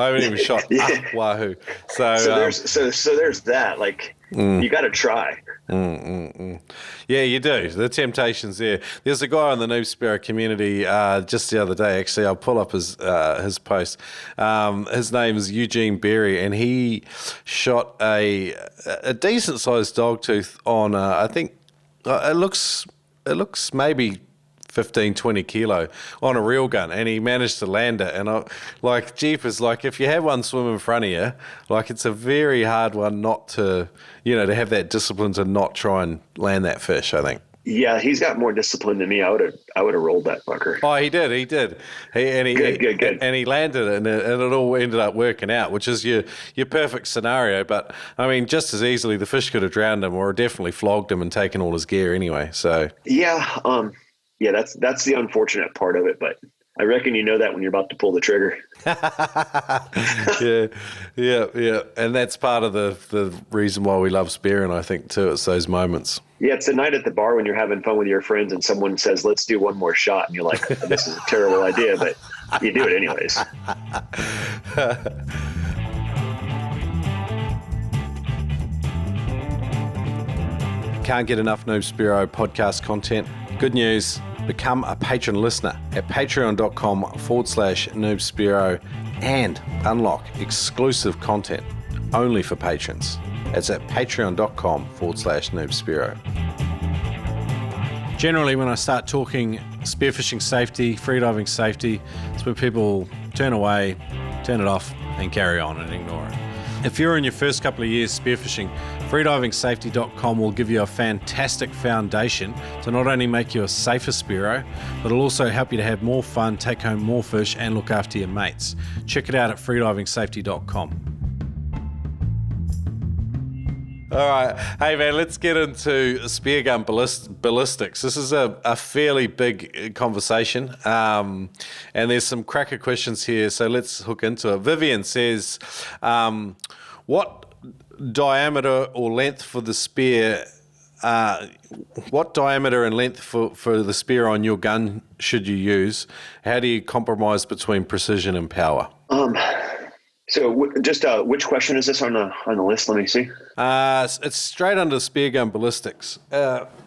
wahoo. So there's that. Like, you got to try. Yeah, you do. The temptation's there. There's a guy on the Noob Sparrow community just the other day. Actually, I'll pull up his post. His name is Eugene Berry, and he shot a decent sized dogtooth on. I think it looks maybe 15, 20 kilo on a reel gun, and he managed to land it. And jeepers, like if you have one swim in front of you, like it's a very hard one not to, to have that discipline to not try and land that fish, I think. Yeah, he's got more discipline than me. I would have rolled that fucker. Oh, he did. Good. And he landed it, and it all ended up working out, which is your perfect scenario. But I mean, just as easily the fish could have drowned him, or definitely flogged him and taken all his gear anyway. So yeah, that's the unfortunate part of it, but I reckon you know that when you're about to pull the trigger. Yeah. And that's part of the reason why we love spearing, I think, too. It's those moments. Yeah, it's the night at the bar when you're having fun with your friends and someone says, let's do one more shot. And you're like, this is a terrible idea, but you do it anyways. Can't get enough Noob Sparrow podcast content? Good news. Become a patron listener at patreon.com/Noob Sparrow and unlock exclusive content only for patrons. It's at patreon.com/Noob Sparrow. Generally, when I start talking spearfishing safety, freediving safety, it's when people turn away, turn it off, and carry on and ignore it. If you're in your first couple of years spearfishing, freedivingsafety.com will give you a fantastic foundation to not only make you a safer spearo, but it'll also help you to have more fun, take home more fish, and look after your mates. Check it out at freedivingsafety.com. All right. Hey, man, let's get into spear gun ballistics. This is a fairly big conversation, and there's some cracker questions here, so let's hook into it. Vivian says, what diameter or length for the spear, what diameter and length for the spear on your gun should you use? How do you compromise between precision and power? So which question is this on the list? Let me see. It's straight under spear gun ballistics.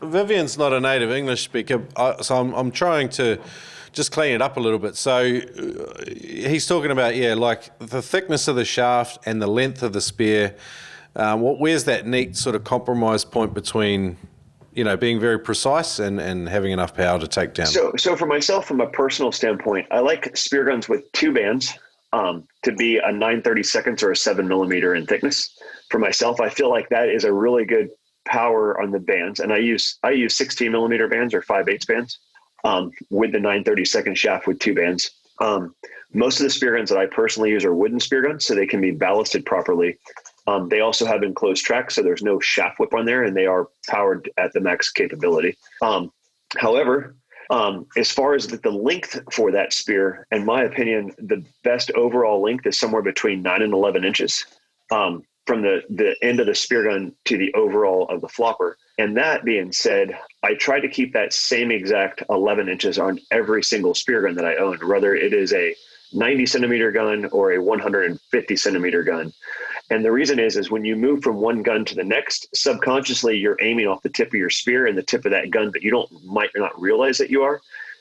Vivian's not a native English speaker, so I'm trying to just clean it up a little bit. So he's talking about, like the thickness of the shaft and the length of the spear. Where's that neat sort of compromise point between, being very precise and having enough power to take down? So for myself, from a personal standpoint, I like spear guns with two bands. To be a 9/32 or a 7 millimeter in thickness. For myself, I feel like that is a really good power on the bands, and I use 16 millimeter bands or 5/8 bands with the 9/32 shaft with two bands. Most of the spear guns that I personally use are wooden spear guns, so they can be ballasted properly. They also have enclosed tracks, so there's no shaft whip on there, and they are powered at the max capability. However, as far as the length for that spear, in my opinion, the best overall length is somewhere between 9 and 11 inches from the end of the spear gun to the overall of the flopper. And that being said, I try to keep that same exact 11 inches on every single spear gun that I own, whether it is a 90 centimeter gun or a 150 centimeter gun. And the reason is when you move from one gun to the next, subconsciously you're aiming off the tip of your spear and the tip of that gun, but you might not realize that you are.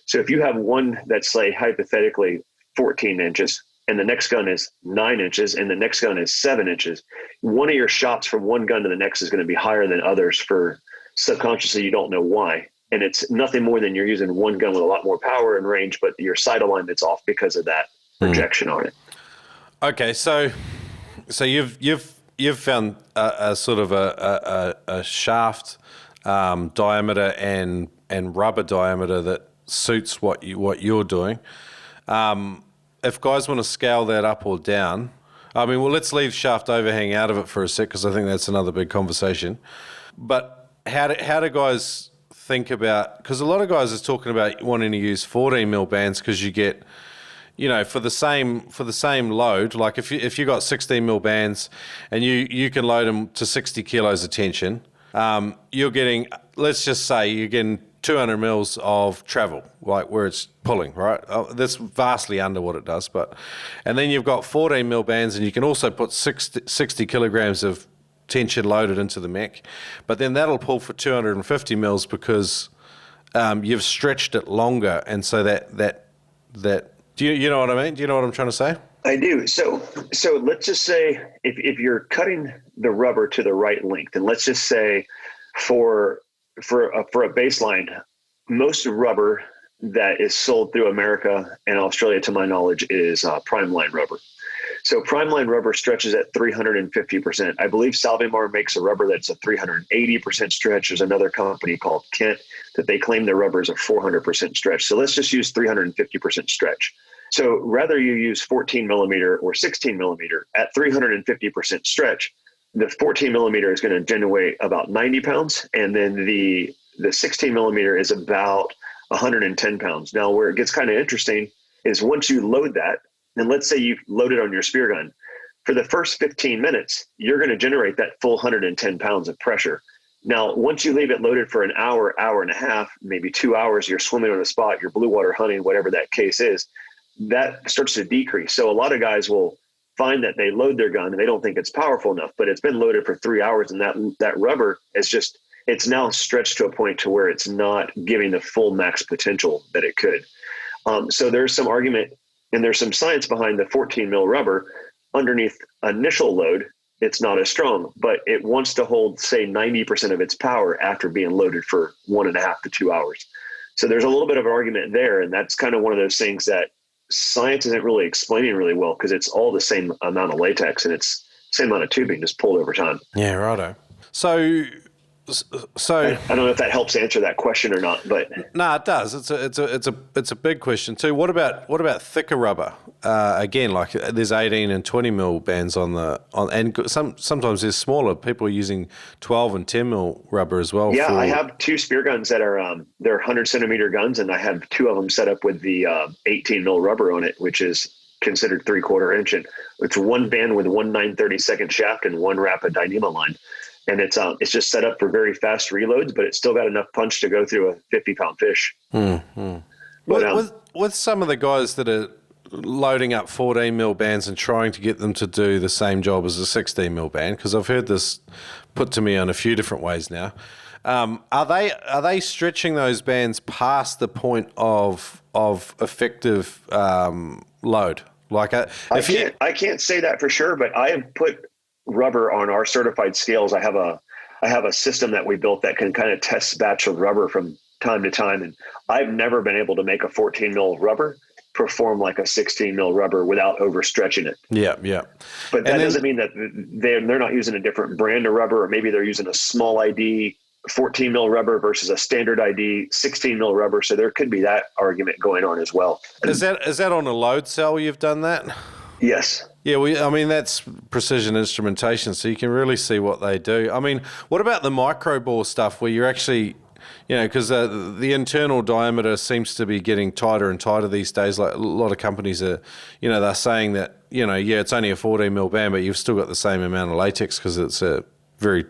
So if you have one that's, say, hypothetically 14 inches, and the next gun is 9 inches, and the next gun is 7 inches, one of your shots from one gun to the next is going to be higher than others for subconsciously, you don't know why. And it's nothing more than you're using one gun with a lot more power and range, but your sight alignment's off because of that projection on it. Okay, so you've found a sort of a shaft diameter and rubber diameter that suits what you're doing. If guys want to scale that up or down, I mean, well, let's leave shaft overhang out of it for a sec, because I think that's another big conversation. But how do guys think about, because a lot of guys are talking about wanting to use 14 mil bands because you get, for the same load, like if you got 16 mil bands and you can load them to 60 kilos of tension, you're getting, let's just say you're getting 200 mils of travel, like where it's pulling, right? That's vastly under what it does, and then you've got 14 mil bands, and you can also put 60 kilograms of tension loaded into the mech, but then that'll pull for 250 mils because you've stretched it longer, and so that do you know what I mean? Do you know what I'm trying to say? I do. So let's just say if you're cutting the rubber to the right length, and let's just say for a baseline, most rubber that is sold through America and Australia, to my knowledge, is prime line rubber. So prime line rubber stretches at 350%. I believe Salvamar makes a rubber that's a 380% stretch. There's another company called Kent that they claim their rubber is a 400% stretch. So let's just use 350% stretch. So rather you use 14 millimeter or 16 millimeter at 350% stretch, the 14 millimeter is going to generate about 90 pounds. And then the 16 millimeter is about 110 pounds. Now, where it gets kind of interesting is once you load that, and let's say you load it on your spear gun, for the first 15 minutes, you're going to generate that full 110 pounds of pressure. Now, once you leave it loaded for an hour, hour and a half, maybe 2 hours, you're swimming on a spot, you're blue water hunting, whatever that case is, that starts to decrease. So a lot of guys will find that they load their gun and they don't think it's powerful enough, but it's been loaded for 3 hours, and that rubber is just, it's now stretched to a point to where it's not giving the full max potential that it could. So there's some argument and there's some science behind the 14 mil rubber. Underneath initial load, it's not as strong, but it wants to hold, say, 90% of its power after being loaded for 1.5 to 2 hours. So there's a little bit of an argument there. And that's kind of one of those things that science isn't really explaining really well, because it's all the same amount of latex and it's the same amount of tubing just pulled over time. Yeah, righto. So I don't know if that helps answer that question or not, but no, it does. It's a big question too. What about thicker rubber? Again, like there's 18 and 20 mil bands and sometimes there's smaller. People are using 12 and 10 mil rubber as well. Yeah, I have 2 spear guns that are they're 100 centimeter guns, and I have 2 of them set up with the 18 mil rubber on it, which is considered 3/4 inch. And it's one band with one 9/32 shaft and one rapid Dyneema line. And it's just set up for very fast reloads, but it's still got enough punch to go through a 50-pound fish. Mm-hmm. But, with some of the guys that are loading up 14 mil bands and trying to get them to do the same job as a 16 mil band, because I've heard this put to me on a few different ways now, are they stretching those bands past the point of effective load? Like I can't say that for sure, but I have put rubber on our certified scales. I have a system that we built that can kind of test batch of rubber from time to time, and I've never been able to make a 14 mil rubber perform like a 16 mil rubber without overstretching it. Yeah. But that doesn't mean that they're not using a different brand of rubber, or maybe they're using a small ID 14 mil rubber versus a standard ID 16 mil rubber. So there could be that argument going on as well. Is that on a load cell you've done that? Yes. Yeah, that's precision instrumentation, so you can really see what they do. I mean, what about the micro bore stuff where you're actually, because the internal diameter seems to be getting tighter and tighter these days. Like a lot of companies are, they're saying that, it's only a 14 mil band, but you've still got the same amount of latex because it's a very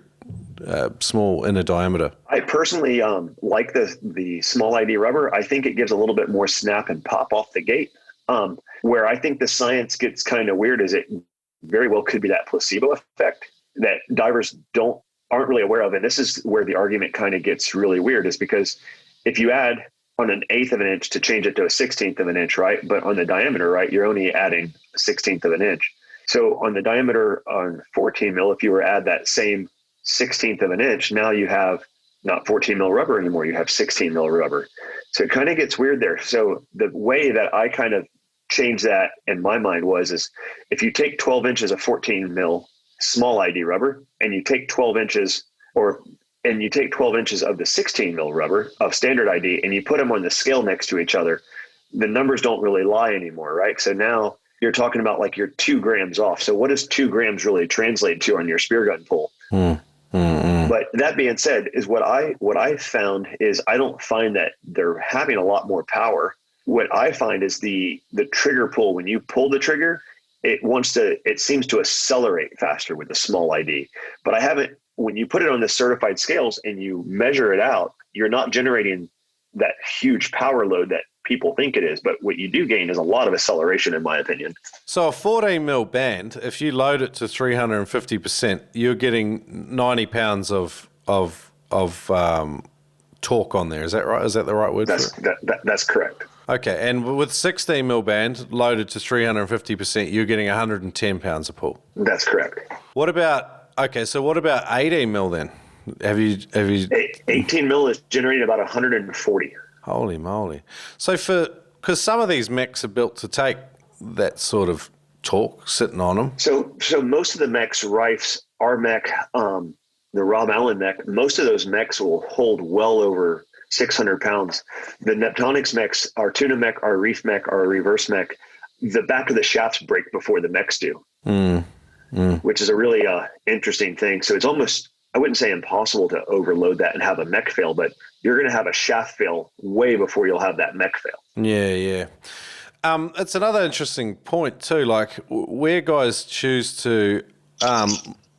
small inner diameter. I personally like the small ID rubber. I think it gives a little bit more snap and pop off the gate. Where I think the science gets kind of weird is it very well could be that placebo effect that divers aren't really aware of. And this is where the argument kind of gets really weird, is because if you add on an eighth of an inch to change it to a 16th of an inch, right? But on the diameter, right, you're only adding a 16th of an inch. So on the diameter on 14 mil, if you were to add that same 16th of an inch, now you have not 14 mil rubber anymore, you have 16 mil rubber. So it kind of gets weird there. So the way that I kind of changed that in my mind is if you take 12 inches of 14 mil small ID rubber and you take 12 inches and you take 12 inches of the 16 mil rubber of standard ID and you put them on the scale next to each other, the numbers don't really lie anymore, right? So now you're talking about like you're 2 grams off. So what does 2 grams really translate to on your spear gun pull? But that being said, is what I found is I don't find that they're having a lot more power. What I find is the trigger pull, when you pull the trigger, it seems to accelerate faster with the small ID. But when you put it on the certified scales and you measure it out, you're not generating that huge power load that people think it is. But what you do gain is a lot of acceleration, in my opinion. So a 14 mil band, if you load it to 350%, you're getting 90 pounds of torque on there. Is that right? Is that the right word for it? That's correct. Okay, and with 16 mil band loaded to 350%, you're getting 110 pounds of pull. That's correct. What about 18 mil then? Have you 18 mil is generating about 140. Holy moly. So because some of these mechs are built to take that sort of torque sitting on them. So most of the mechs, Rifes, our mech, the Rob Allen mech, most of those mechs will hold well over 600 pounds. The Neptonics mechs, our tuna mech, our reef mech, our reverse mech, the back of the shafts break before the mechs do, which is a really interesting thing. So it's almost, I wouldn't say impossible to overload that and have a mech fail, but you're going to have a shaft fail way before you'll have that mech fail. Yeah. It's another interesting point too, like where guys choose to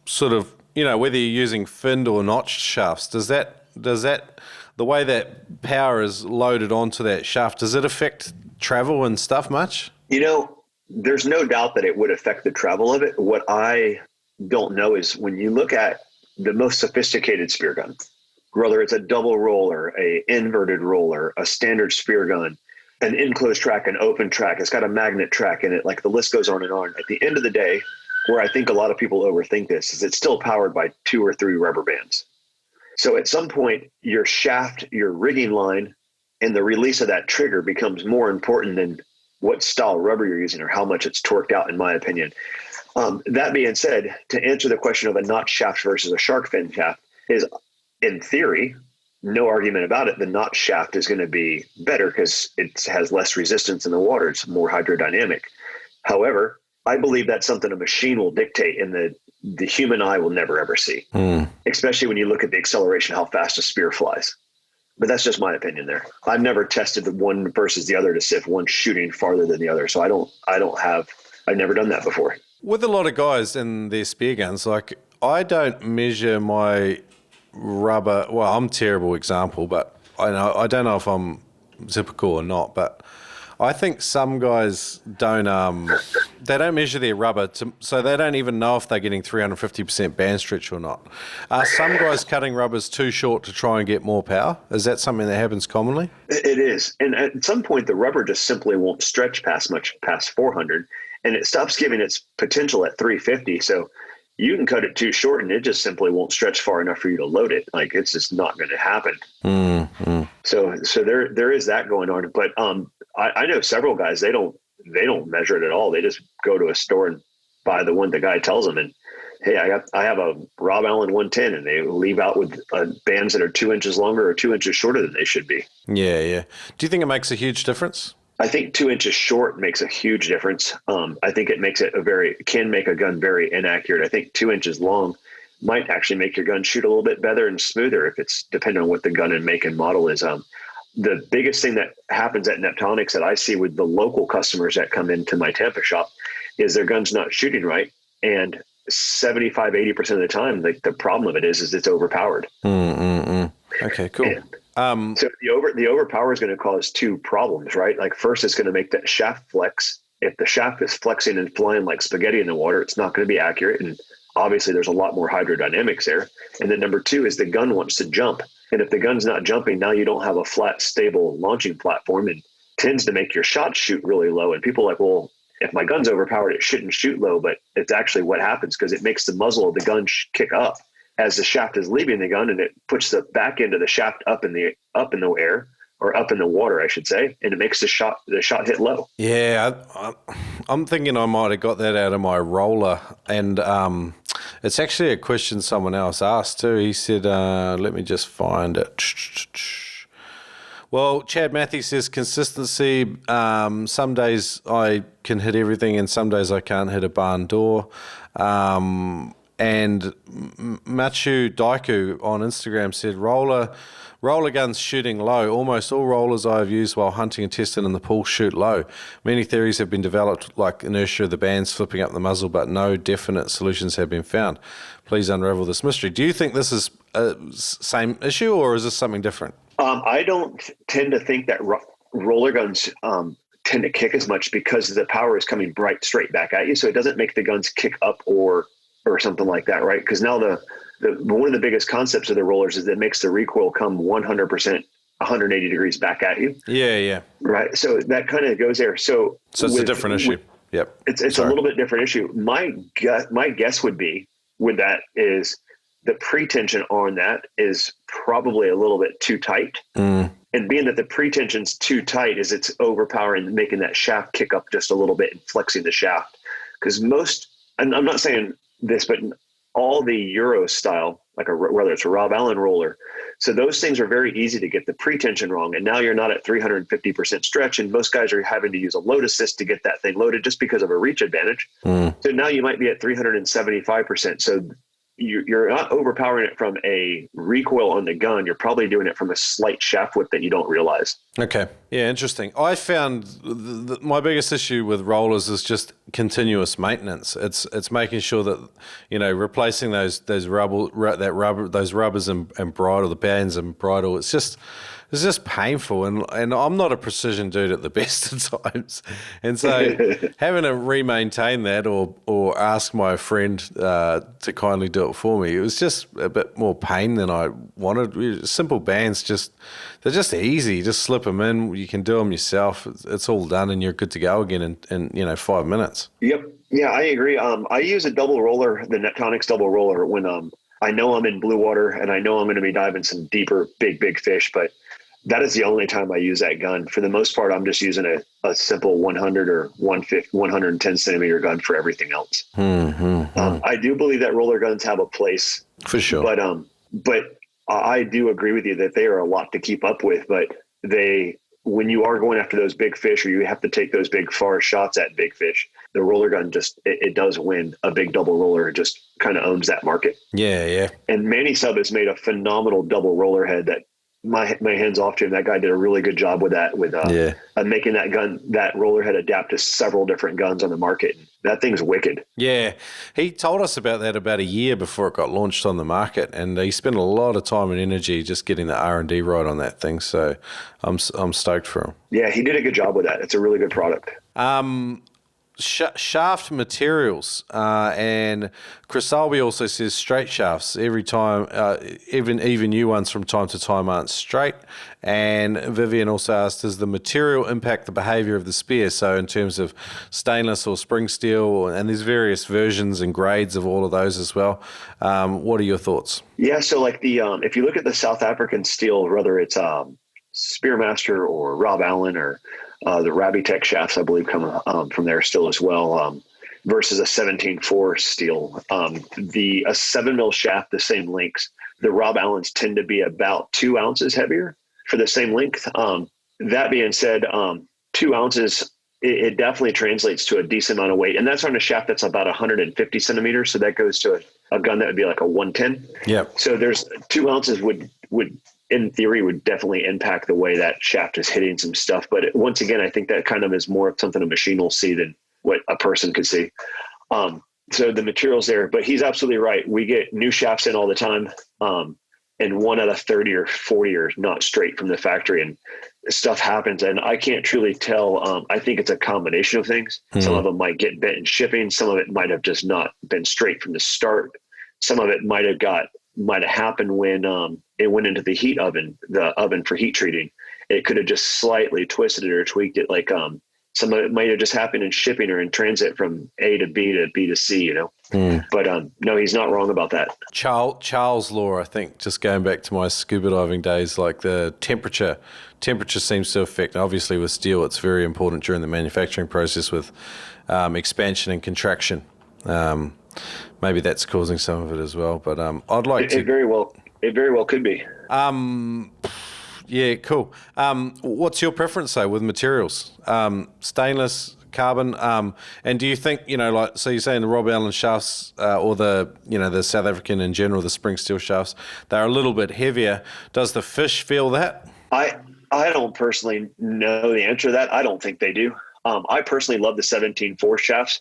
sort of, whether you're using finned or notched shafts, does that the way that power is loaded onto that shaft, does it affect travel and stuff much? There's no doubt that it would affect the travel of it. What I don't know is when you look at the most sophisticated spear gun, whether it's a double roller, a inverted roller, a standard spear gun, an enclosed track, an open track, it's got a magnet track in it, like the list goes on and on. At the end of the day, where I think a lot of people overthink this is it's still powered by 2 or 3 rubber bands. So at some point, your shaft, your rigging line, and the release of that trigger becomes more important than what style rubber you're using or how much it's torqued out, in my opinion. That being said, to answer the question of a notch shaft versus a shark fin shaft is, in theory, no argument about it, the notch shaft is going to be better because it has less resistance in the water. It's more hydrodynamic. However, I believe that's something a machine will dictate and the human eye will never, ever see, especially when you look at the acceleration, how fast a spear flies. But that's just my opinion there. I've never tested the one versus the other to see if one's shooting farther than the other. So I've never done that before. With a lot of guys in their spear guns, like I don't measure my rubber. Well, I'm a terrible example, but I don't know if I'm typical or not, but I think some guys don't measure their rubber, so they don't even know if they're getting 350% band stretch or not. Are some guys cutting rubbers too short to try and get more power? Is that something that happens commonly? It is. And at some point, the rubber just simply won't stretch past 400, and it stops giving its potential at 350. So you can cut it too short and it just simply won't stretch far enough for you to load it. Like it's just not going to happen. Mm-hmm. So there is that going on. But I know several guys, they don't measure it at all. They just go to a store and buy the one the guy tells them. And hey, I have a Rob Allen 110, and they leave out with bands that are 2 inches longer or 2 inches shorter than they should be. Yeah. Do you think it makes a huge difference? I think 2 inches short makes a huge difference. I think it makes can make a gun very inaccurate. I think 2 inches long might actually make your gun shoot a little bit better and smoother if it's depending on what the gun and make and model is. The biggest thing that happens at Neptonics that I see with the local customers that come into my Tampa shop is their gun's not shooting right. And 75, 80% of the time, the problem of it is it's overpowered. Okay, cool. So the overpower is going to cause 2 problems, right? Like first, it's going to make that shaft flex. If the shaft is flexing and flying like spaghetti in the water, it's not going to be accurate. And obviously there's a lot more hydrodynamics there. And then number 2 is the gun wants to jump. And if the gun's not jumping, now you don't have a flat, stable launching platform, and tends to make your shot shoot really low. And people are like, well, if my gun's overpowered, it shouldn't shoot low, but it's actually what happens because it makes the muzzle of the gun kick up as the shaft is leaving the gun, and it puts the back end of the shaft up in the air, or up in the water, I should say, and it makes the shot hit low. Yeah, I'm thinking I might have got that out of my roller, and it's actually a question someone else asked too. He said, let me just find it. Well, Chad Matthews says consistency. Some days I can hit everything, and some days I can't hit a barn door. And Machu Daiku on Instagram said roller guns shooting low. Almost all rollers I have used while hunting and testing in the pool shoot low. Many theories have been developed, like inertia of the bands flipping up the muzzle, but no definite solutions have been found. Please unravel this mystery. Do you think this is a same issue, or is this something different? I don't tend to think that roller guns tend to kick as much because the power is coming straight back at you. So it doesn't make the guns kick up or something like that, right? Because now one of the biggest concepts of the rollers is that it makes the recoil come 100%, 180 degrees back at you. Yeah. Right. So that kind of goes there. So it's a different issue. Yep. It's a little bit different issue. My guess would be with that is the pretension on that is probably a little bit too tight. And being that the pretension's too tight is it's overpowering, making that shaft kick up just a little bit and flexing the shaft. Because and I'm not saying this, but all the Euro style, like whether it's a Rob Allen roller, so those things are very easy to get the pretension wrong. And now you're not at 350% stretch, and most guys are having to use a load assist to get that thing loaded just because of a reach advantage. So now you might be at 375%. So you're not overpowering it from a recoil on the gun. You're probably doing it from a slight shaft whip that you don't realize. Okay. Yeah, interesting. I found my biggest issue with rollers is just continuous maintenance. It's making sure that, replacing those rubbers and bridle, the bands and bridle. It's just painful, and I'm not a precision dude at the best of times, and so having to re-maintain that or ask my friend to kindly do it for me, it was just a bit more pain than I wanted. Simple bands, they're just easy. You just slip them in. You can do them yourself. It's all done, and you're good to go again in 5 minutes. Yep. Yeah, I agree. I use a double roller, the Neptonics double roller, when I know I'm in blue water and I know I'm going to be diving some deeper, big fish, but that is the only time I use that gun. For the most part, I'm just using a simple 100 or 110 centimeter gun for everything else. I do believe that roller guns have a place for sure, but I do agree with you that they are a lot to keep up with. But when you are going after those big fish, or you have to take those big far shots at big fish, the roller gun it does win. A big double roller just kind of owns that market. Yeah. And Manny Sub has made a phenomenal double roller head that my hands off to him. That guy did a really good job with that, making that roller head adapt to several different guns on the market. That thing's wicked. Yeah. He told us about that about a year before it got launched on the market, and he spent a lot of time and energy just getting the R&D right on that thing. So I'm stoked for him. Yeah, he did a good job with that. It's a really good product. Shaft materials, and Chris Alby also says straight shafts every time, even new ones from time to time aren't straight. And Vivian also asked, does the material impact the behavior of the spear? So in terms of stainless or spring steel, and there's various versions and grades of all of those as well. What are your thoughts? Yeah, so like if you look at the South African steel, whether it's Spearmaster or Rob Allen or the Rabitech shafts, I believe, come from there still as well, versus a 17.4 steel. A 7 mil shaft, the same lengths. The Rob Allens tend to be about 2 ounces heavier for the same length. That being said, 2 ounces, it definitely translates to a decent amount of weight. And that's on a shaft that's about 150 centimeters. So that goes to a gun that would be like a 110. Yeah. So there's 2 ounces would in theory would definitely impact the way that shaft is hitting some stuff. But once again, I think that kind of is more of something a machine will see than what a person could see. So the material's there, but he's absolutely right. We get new shafts in all the time. And 1 out of 30 or 40 are not straight from the factory, and stuff happens. And I can't truly tell. I think it's a combination of things. Some of them might get bent in shipping. Some of it might have just not been straight from the start. Some of it might have got might have happened when it went into the oven for heat treating. It could have just slightly twisted it or tweaked it. Like some of it might have just happened in shipping or in transit from A to B to B to C, you know. But no, he's not wrong about that. Charles' law, I think, just going back to my scuba diving days, like the temperature seems to affect. Obviously, with steel, it's very important during the manufacturing process with expansion and contraction. Maybe that's causing some of it as well. But I'd like to. It very well could be. Yeah, cool. What's your preference, though, with materials? Stainless, carbon, and do you think, like, so you're saying the Rob Allen shafts or the South African in general, the spring steel shafts, they're a little bit heavier. Does the fish feel that? I don't personally know the answer to that. I don't think they do. I personally love the 17.4 shafts.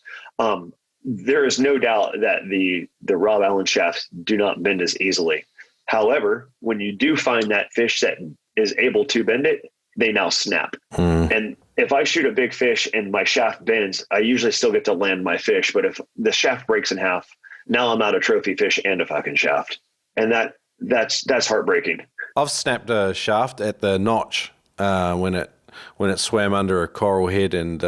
There is no doubt that the Rob Allen shafts do not bend as easily. However, when you do find that fish that is able to bend it, they now snap. And if I shoot a big fish and my shaft bends, I usually still get to land my fish. But if the shaft breaks in half, now I'm out of trophy fish and a fucking shaft. And that's heartbreaking. I've snapped a shaft at the notch when it swam under a coral head and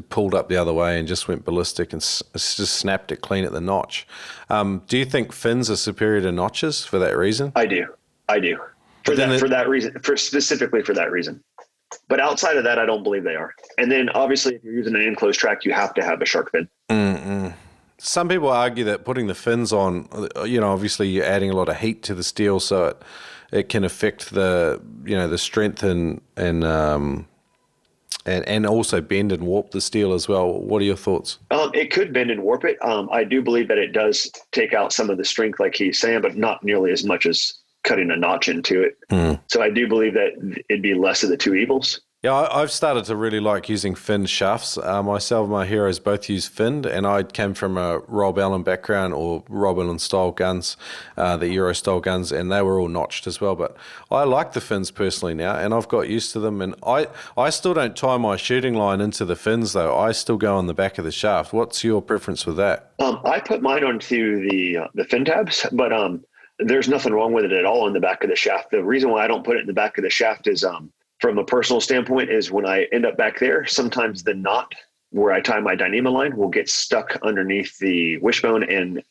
pulled up the other way and just went ballistic and just snapped it clean at the notch. Do you think fins are superior to notches for that reason? I do. Specifically for that reason. But outside of that, I don't believe they are. And then obviously if you're using an enclosed track, you have to have a shark fin. Some people argue that putting the fins on, obviously you're adding a lot of heat to the steel, so it can affect the strength and also bend and warp the steel as well. What are your thoughts? It could bend and warp it. I do believe that it does take out some of the strength, like he's saying, but not nearly as much as cutting a notch into it. So I do believe that it'd be less of the two evils. Yeah, I've started to really like using finned shafts. Myself and my heroes both use finned, and I came from a Rob Allen background or Rob Allen style guns, the Euro style guns, and they were all notched as well. But I like the fins personally now, and I've got used to them. And I still don't tie my shooting line into the fins though. I still go on the back of the shaft. What's your preference with that? I put mine onto the fin tabs, but there's nothing wrong with it at all in the back of the shaft. The reason why I don't put it in the back of the shaft is from a personal standpoint is when I end up back there, sometimes the knot where I tie my Dyneema line will get stuck underneath the wishbone and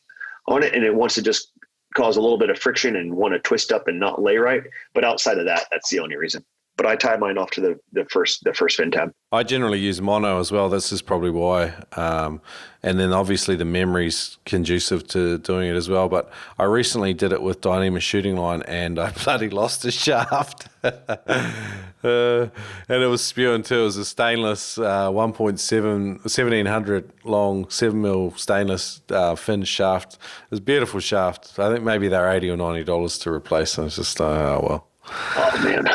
on it. And it wants to just cause a little bit of friction and want to twist up and not lay right. But outside of that, that's the only reason. But I tie mine off to the first fin tab. I generally use mono as well. This is probably why. And then obviously the memory's conducive to doing it as well. But I recently did it with Dyneema shooting line and I bloody lost the shaft. And it was spewing too. It was a stainless 1700 long 7mm stainless fin shaft. It was a beautiful shaft. I think maybe they're $80 or $90 to replace them. It's just, oh well. Oh man,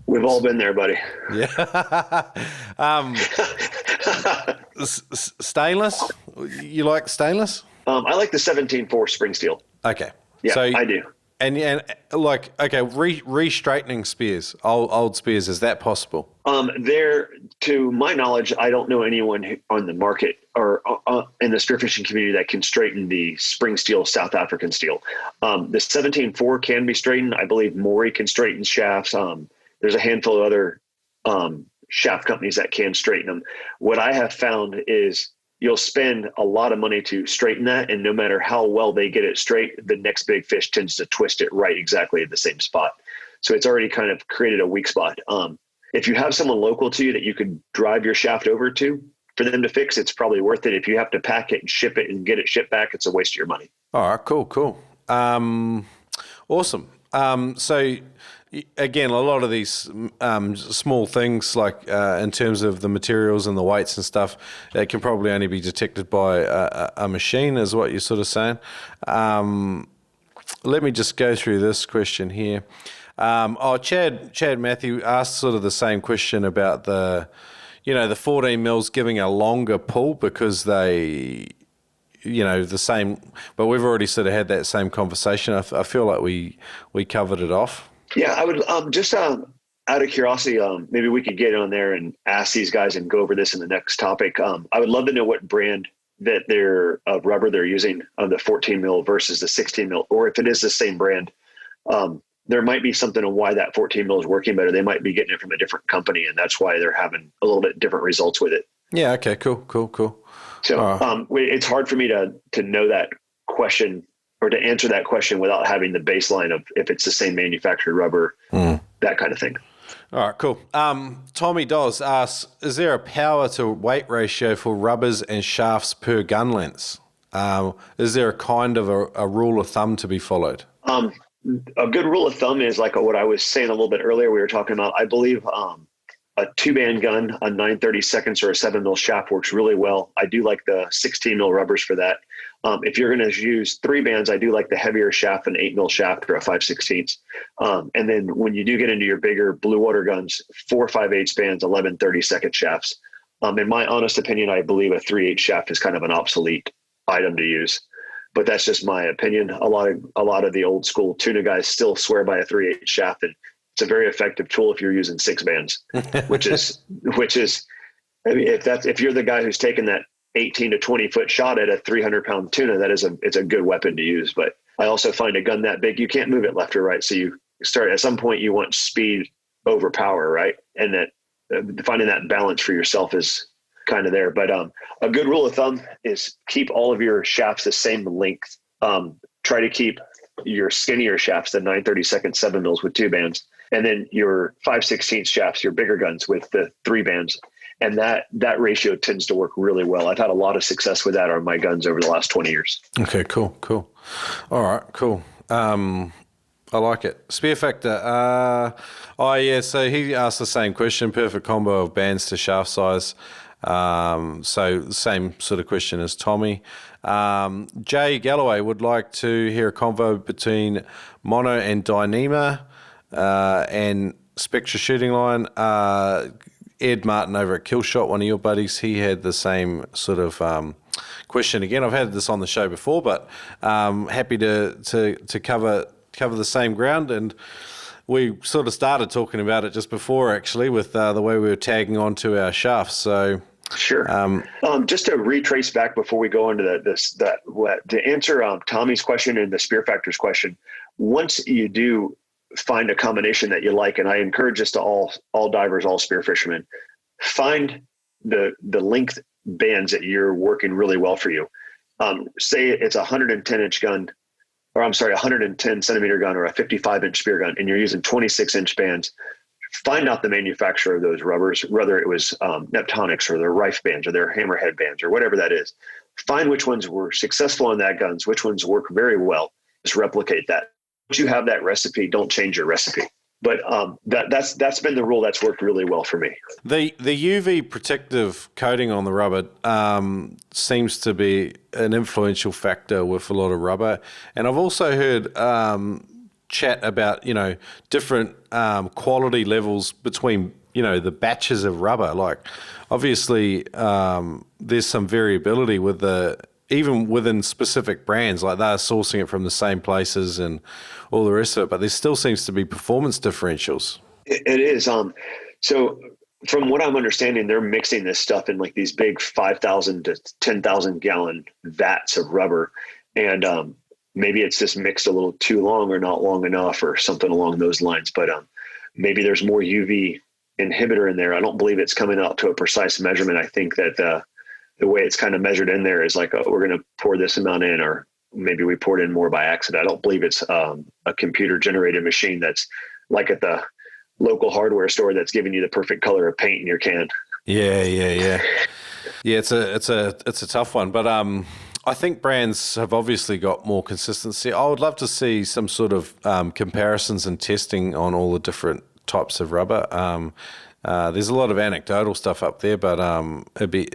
we've all been there, buddy. Yeah. Stainless? You like stainless? I like the 17.4 spring steel. Okay. Yeah, so, I do. And like, okay, re-straightening spears, old spears, is that possible? There, to my knowledge, I don't know anyone on the market or in the spearfishing community that can straighten the spring steel South African steel. The 17.4 can be straightened. I believe Mori can straighten shafts. There's a handful of other shaft companies that can straighten them. What I have found is you'll spend a lot of money to straighten that, and no matter how well they get it straight, the next big fish tends to twist it right exactly at the same spot. So it's already kind of created a weak spot. If you have someone local to you that you could drive your shaft over to for them to fix, it's probably worth it. If you have to pack it and ship it and get it shipped back, it's a waste of your money. All right, cool. Awesome. So again, a lot of these small things, like in terms of the materials and the weights and stuff, it can probably only be detected by a machine, is what you're sort of saying. Let me just go through this question here. Chad Matthew asked sort of the same question about the 14 mils giving a longer pull because they, the same, but we've already sort of had that same conversation. I feel like we covered it off. Yeah, I would just out of curiosity, maybe we could get on there and ask these guys and go over this in the next topic. I would love to know what brand that they're of rubber they're using on the 14 mil versus the 16 mil, or if it is the same brand, there might be something on why that 14 mil is working better. They might be getting it from a different company, and that's why they're having a little bit different results with it. Yeah. Okay. Cool. So it's hard for me to know that question or to answer that question without having the baseline of if it's the same manufactured rubber, that kind of thing. All right, cool. Tommy Dawes asks, is there a power to weight ratio for rubbers and shafts per gun lengths? Is there a kind of a rule of thumb to be followed? A good rule of thumb is like what I was saying a little bit earlier. We were talking about, I believe, a 2-band gun, a 9/32 or a 7 mil shaft works really well. I do like the 16 mil rubbers for that. If you're going to use 3 bands, I do like the heavier shaft, an 8 mil shaft or a 5/16. And then when you do get into your bigger blue water guns, 4 5/8 bands, 11/32 shafts. In my honest opinion, I believe a 3/8 shaft is kind of an obsolete item to use, but that's just my opinion. A lot of the old school tuna guys still swear by a 3/8 shaft, and it's a very effective tool if you're using 6 bands, which is, I mean, if you're the guy who's taking that 18 to 20 foot shot at a 300-pound tuna, it's a good weapon to use. But I also find a gun that big, you can't move it left or right. So you start at some point, you want speed over power, right? And that finding that balance for yourself is kind of there. But a good rule of thumb is keep all of your shafts the same length. Try to keep your skinnier shafts, the 9/32 7 mils with 2 bands, and then your 5/16 shafts, your bigger guns with the 3 bands. And that ratio tends to work really well. I've had a lot of success with that on my guns over the last 20 years. Okay, cool. All right, cool. I like it. Spear Factor. So he asked the same question, perfect combo of bands to shaft size. So same sort of question as Tommy. Jay Galloway would like to hear a combo between Mono and Dyneema and Spectra Shooting Line. Ed Martin over at Killshot, one of your buddies, he had the same sort of question again. I've had this on the show before, but happy to cover the same ground. And we sort of started talking about it just before, actually, with the way we were tagging onto our shafts. So sure. Just to retrace back before we go into to answer Tommy's question and the Spear Factor's question, once you do find a combination that you like, and I encourage this to all divers, all spear fishermen, find the length bands that you're working really well for you. Say it's a 110-inch gun, or I'm sorry, 110 centimeter gun or a 55-inch spear gun, and you're using 26-inch bands. Find out the manufacturer of those rubbers, whether it was Neptonics or their Rife bands or their Hammerhead bands or whatever that is. Find which ones were successful on that guns, which ones work very well. Just replicate that. Once you have that recipe, don't change your recipe. But that's been the rule that's worked really well for me. The UV protective coating on the rubber seems to be an influential factor with a lot of rubber. And I've also heard chat about, different quality levels between, the batches of rubber. Like, obviously, there's some variability with even within specific brands, like they're sourcing it from the same places and all the rest of it, but there still seems to be performance differentials. It is. So from what I'm understanding, they're mixing this stuff in like these big 5,000 to 10,000 gallon vats of rubber. And maybe it's just mixed a little too long or not long enough or something along those lines. But maybe there's more UV inhibitor in there. I don't believe it's coming out to a precise measurement. I think that the way it's kind of measured in there is like, we're going to pour this amount in, or maybe we poured in more by accident. I don't believe it's a computer generated machine that's like at the local hardware store that's giving you the perfect color of paint in your can. Yeah. Yeah, it's a tough one, but I think brands have obviously got more consistency. I would love to see some sort of comparisons and testing on all the different types of rubber. There's a lot of anecdotal stuff up there, but it'd be,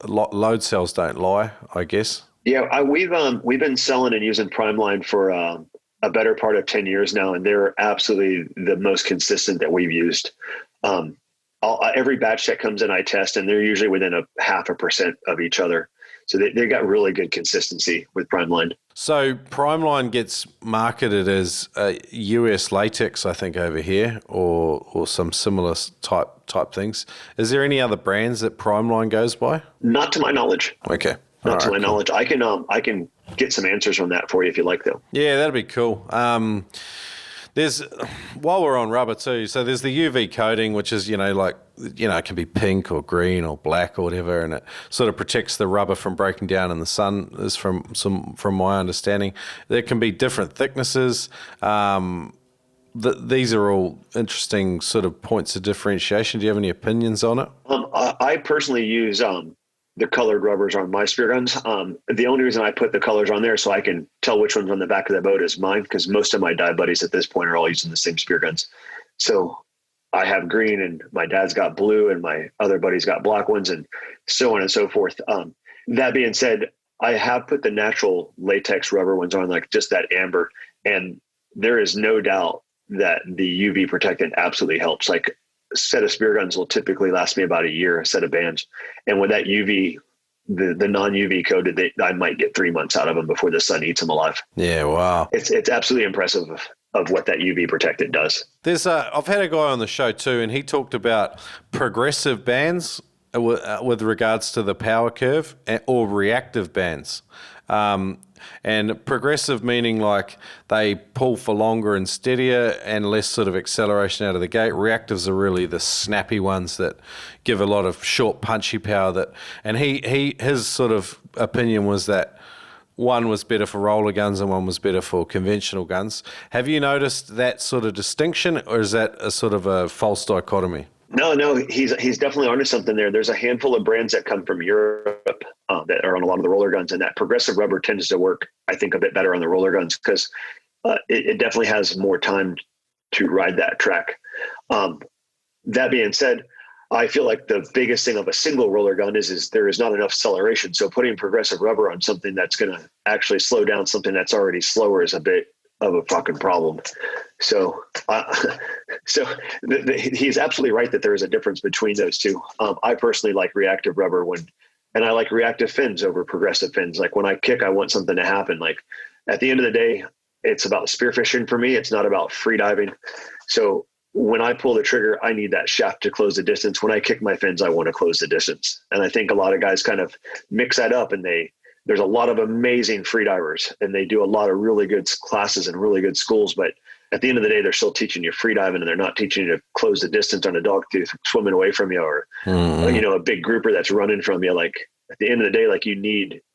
load cells don't lie, I guess. Yeah, we've been selling and using Primeline for a better part of 10 years now, and they're absolutely the most consistent that we've used. Every batch that comes in, I test, and they're usually within 0.5% of each other. So they got really good consistency with Primeline. So Primeline gets marketed as US latex, I think, over here, or some similar type things. Is there any other brands that Primeline goes by? Not to my knowledge. Okay. Not to my knowledge. I can get some answers on that for you if you like, though. Yeah, that'd be cool. There's, while we're on rubber too, so there's the UV coating, which is, it can be pink or green or black or whatever, and it sort of protects the rubber from breaking down in the sun, is from my understanding. There can be different thicknesses. These are all interesting sort of points of differentiation. Do you have any opinions on it? I personally use the colored rubbers on my spear guns. The only reason I put the colors on there is so I can tell which one's on the back of the boat is mine, because most of my dive buddies at this point are all using the same spear guns. So I have green, and my dad's got blue, and my other buddy's got black ones, and so on and so forth. That being said, I have put the natural latex rubber ones on, like just that amber, and there is no doubt that the UV protectant absolutely helps. Like, a set of spear guns will typically last me about a year, a set of bands. And with that UV, the non-UV coated, I might get 3 months out of them before the sun eats them alive. Yeah, wow. It's absolutely impressive of what that UV protectant does. I've had a guy on the show too, and he talked about progressive bands with regards to the power curve, or reactive bands. And progressive meaning like they pull for longer and steadier and less sort of acceleration out of the gate. Reactives are really the snappy ones that give a lot of short punchy power. And his sort of opinion was that one was better for roller guns and one was better for conventional guns. Have you noticed that sort of distinction, or is that a sort of a false dichotomy? No, he's definitely onto something there. There's a handful of brands that come from Europe that are on a lot of the roller guns, and that progressive rubber tends to work, I think, a bit better on the roller guns because it definitely has more time to ride that track. That being said, I feel like the biggest thing of a single roller gun is there is not enough acceleration. So putting progressive rubber on something that's going to actually slow down something that's already slower is a bit of a fucking problem. So, he's absolutely right that there is a difference between those two. I personally like reactive rubber and I like reactive fins over progressive fins. Like when I kick, I want something to happen. Like at the end of the day, it's about spearfishing for me. It's not about free diving. So when I pull the trigger, I need that shaft to close the distance. When I kick my fins, I want to close the distance. And I think a lot of guys kind of mix that up, and there's a lot of amazing freedivers, and they do a lot of really good classes and really good schools. But at the end of the day, they're still teaching you freediving, and they're not teaching you to close the distance on a dog tooth swimming away from you, or, a big grouper that's running from you. Like at the end of the day, like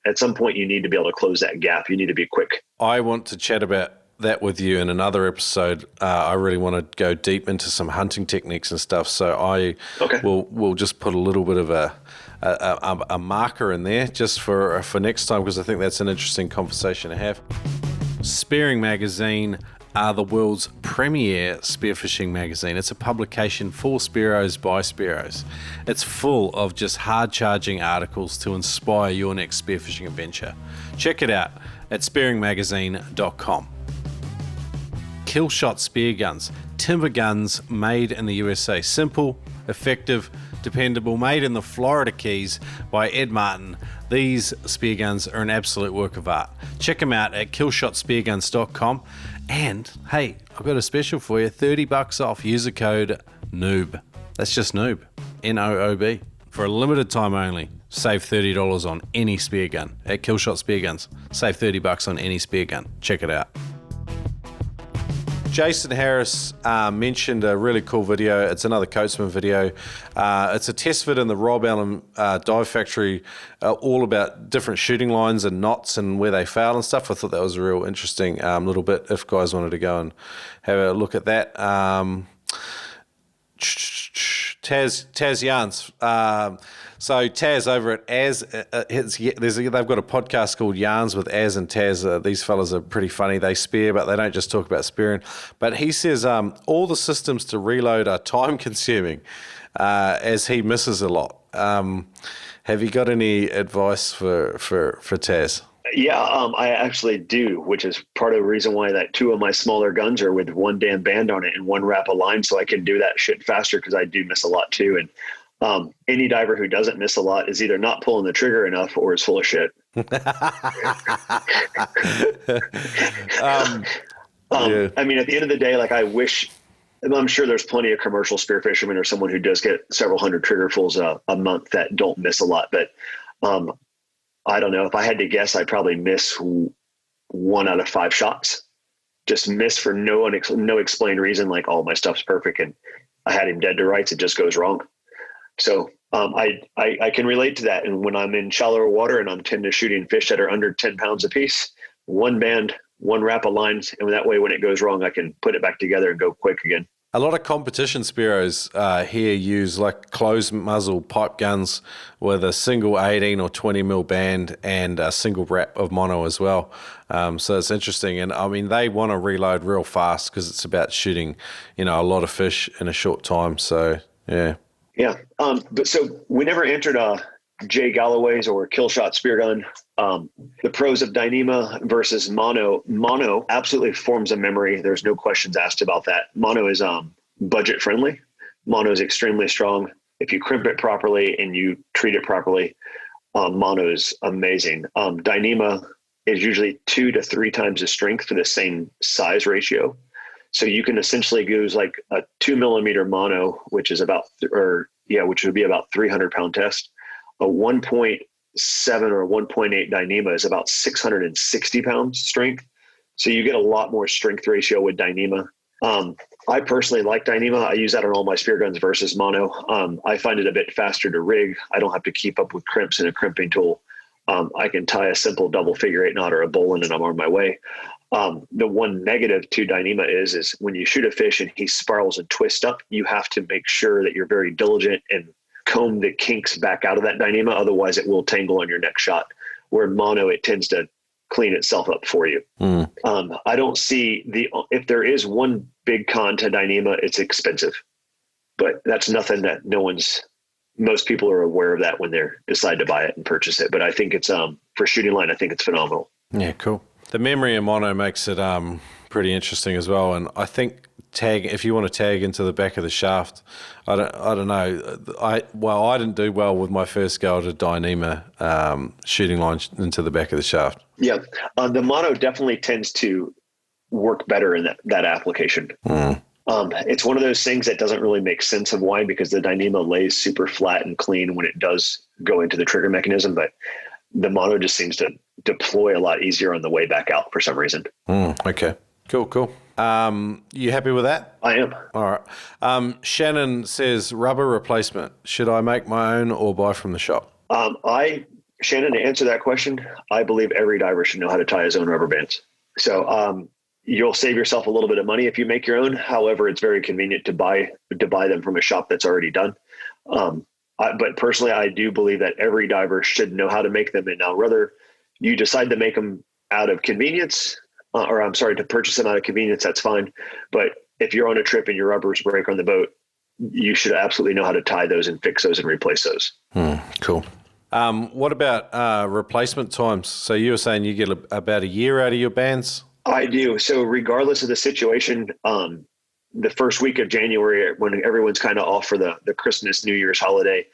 at some point you need to be able to close that gap. You need to be quick. I want to chat about that with you in another episode. I really want to go deep into some hunting techniques and stuff. So we'll just put a little bit of a marker in there just for next time, because I think that's an interesting conversation to have. Spearing Magazine are the world's premier spearfishing magazine. It's a publication for Spearos by Spearos. It's full of just hard-charging articles to inspire your next spearfishing adventure. Check it out at spearingmagazine.com. Killshot spear guns, timber guns made in the USA. Simple, effective, dependable, made in the Florida Keys by Ed Martin. These spear guns are an absolute work of art. Check them out at killshotspearguns.com. And hey, I've got a special for you, $30 off. User code NOOB. That's just NOOB, N-O-O-B. For a limited time only, save $30 on any spear gun at Killshot Spear Guns. Save $30 on any spear gun. Check it out. Jason Harris mentioned a really cool video. It's another Coatsman video. It's a test vid in the Rob Allen Dive Factory, all about different shooting lines and knots and where they fail and stuff. I thought that was a real interesting little bit if guys wanted to go and have a look at that. Taz Yarns. So Taz over at Az, they've got a podcast called Yarns with Az and Taz. These fellas are pretty funny. They spear, but they don't just talk about spearing. But he says all the systems to reload are time consuming, as he misses a lot. Have you got any advice for Taz? Yeah, I actually do, which is part of the reason why that two of my smaller guns are with one damn band on it and one wrap of line, so I can do that shit faster, because I do miss a lot too. And any diver who doesn't miss a lot is either not pulling the trigger enough or is full of shit. Yeah. I mean, at the end of the day, like I'm sure there's plenty of commercial spear fishermen or someone who does get several hundred triggerfuls a month that don't miss a lot. But I don't know. If I had to guess, I'd probably miss 1 out of 5 shots. Just miss for no explained reason. Like, oh, my stuff's perfect, and I had him dead to rights. It just goes wrong. So I can relate to that. And when I'm in shallower water and I'm tend to shooting fish that are under 10 pounds a piece, one band, one wrap of lines, and that way when it goes wrong, I can put it back together and go quick again. A lot of competition Spearos here use like closed muzzle pipe guns with a single 18 or 20 mil band and a single wrap of mono as well. So it's interesting. And I mean, they want to reload real fast because it's about shooting, a lot of fish in a short time. So, yeah. Yeah. But so we never entered Jay Galloway's or Killshot spear gun. The pros of Dyneema versus mono. Mono absolutely forms a memory. There's no questions asked about that. Mono is budget friendly. Mono is extremely strong. If you crimp it properly and you treat it properly, mono is amazing. Dyneema is usually 2 to 3 times the strength for the same size ratio. So you can essentially use like a 2 millimeter mono, which is which would be about 300 pound test. A 1.7 or 1.8 Dyneema is about 660 pounds strength. So you get a lot more strength ratio with Dyneema. I personally like Dyneema. I use that on all my spear guns versus mono. I find it a bit faster to rig. I don't have to keep up with crimps and a crimping tool. I can tie a simple double figure 8 knot or a bowline and I'm on my way. The one negative to Dyneema is when you shoot a fish and he spirals and twists up, you have to make sure that you're very diligent and comb the kinks back out of that Dyneema. Otherwise it will tangle on your next shot. Where mono, it tends to clean itself up for you. I don't see if there is one big con to Dyneema, it's expensive, but that's nothing that most people are aware of that when they decide to buy it and purchase it. But I think it's, for shooting line, I think it's phenomenal. Yeah, cool. The memory in mono makes it pretty interesting as well. And I think if you want to tag into the back of the shaft, I don't know. I didn't do well with my first go at a Dyneema shooting line into the back of the shaft. Yeah. The mono definitely tends to work better in that application. It's one of those things that doesn't really make sense of why, because the Dyneema lays super flat and clean when it does go into the trigger mechanism, but the mono just seems to deploy a lot easier on the way back out for some reason. Okay. Cool. You happy with that? I am. All right. Shannon says, rubber replacement. Should I make my own or buy from the shop? Shannon, to answer that question, I believe every diver should know how to tie his own rubber bands. So you'll save yourself a little bit of money if you make your own. However, it's very convenient to buy them from a shop that's already done. But personally, I do believe that every diver should know how to make them. And now, whether you decide to make them out of convenience, to purchase them out of convenience, that's fine. But if you're on a trip and your rubbers break on the boat, you should absolutely know how to tie those and fix those and replace those. Cool. What about replacement times? So you were saying you get about a year out of your bands? I do. So regardless of the situation, the first week of January, when everyone's kind of off for the Christmas, New Year's holiday,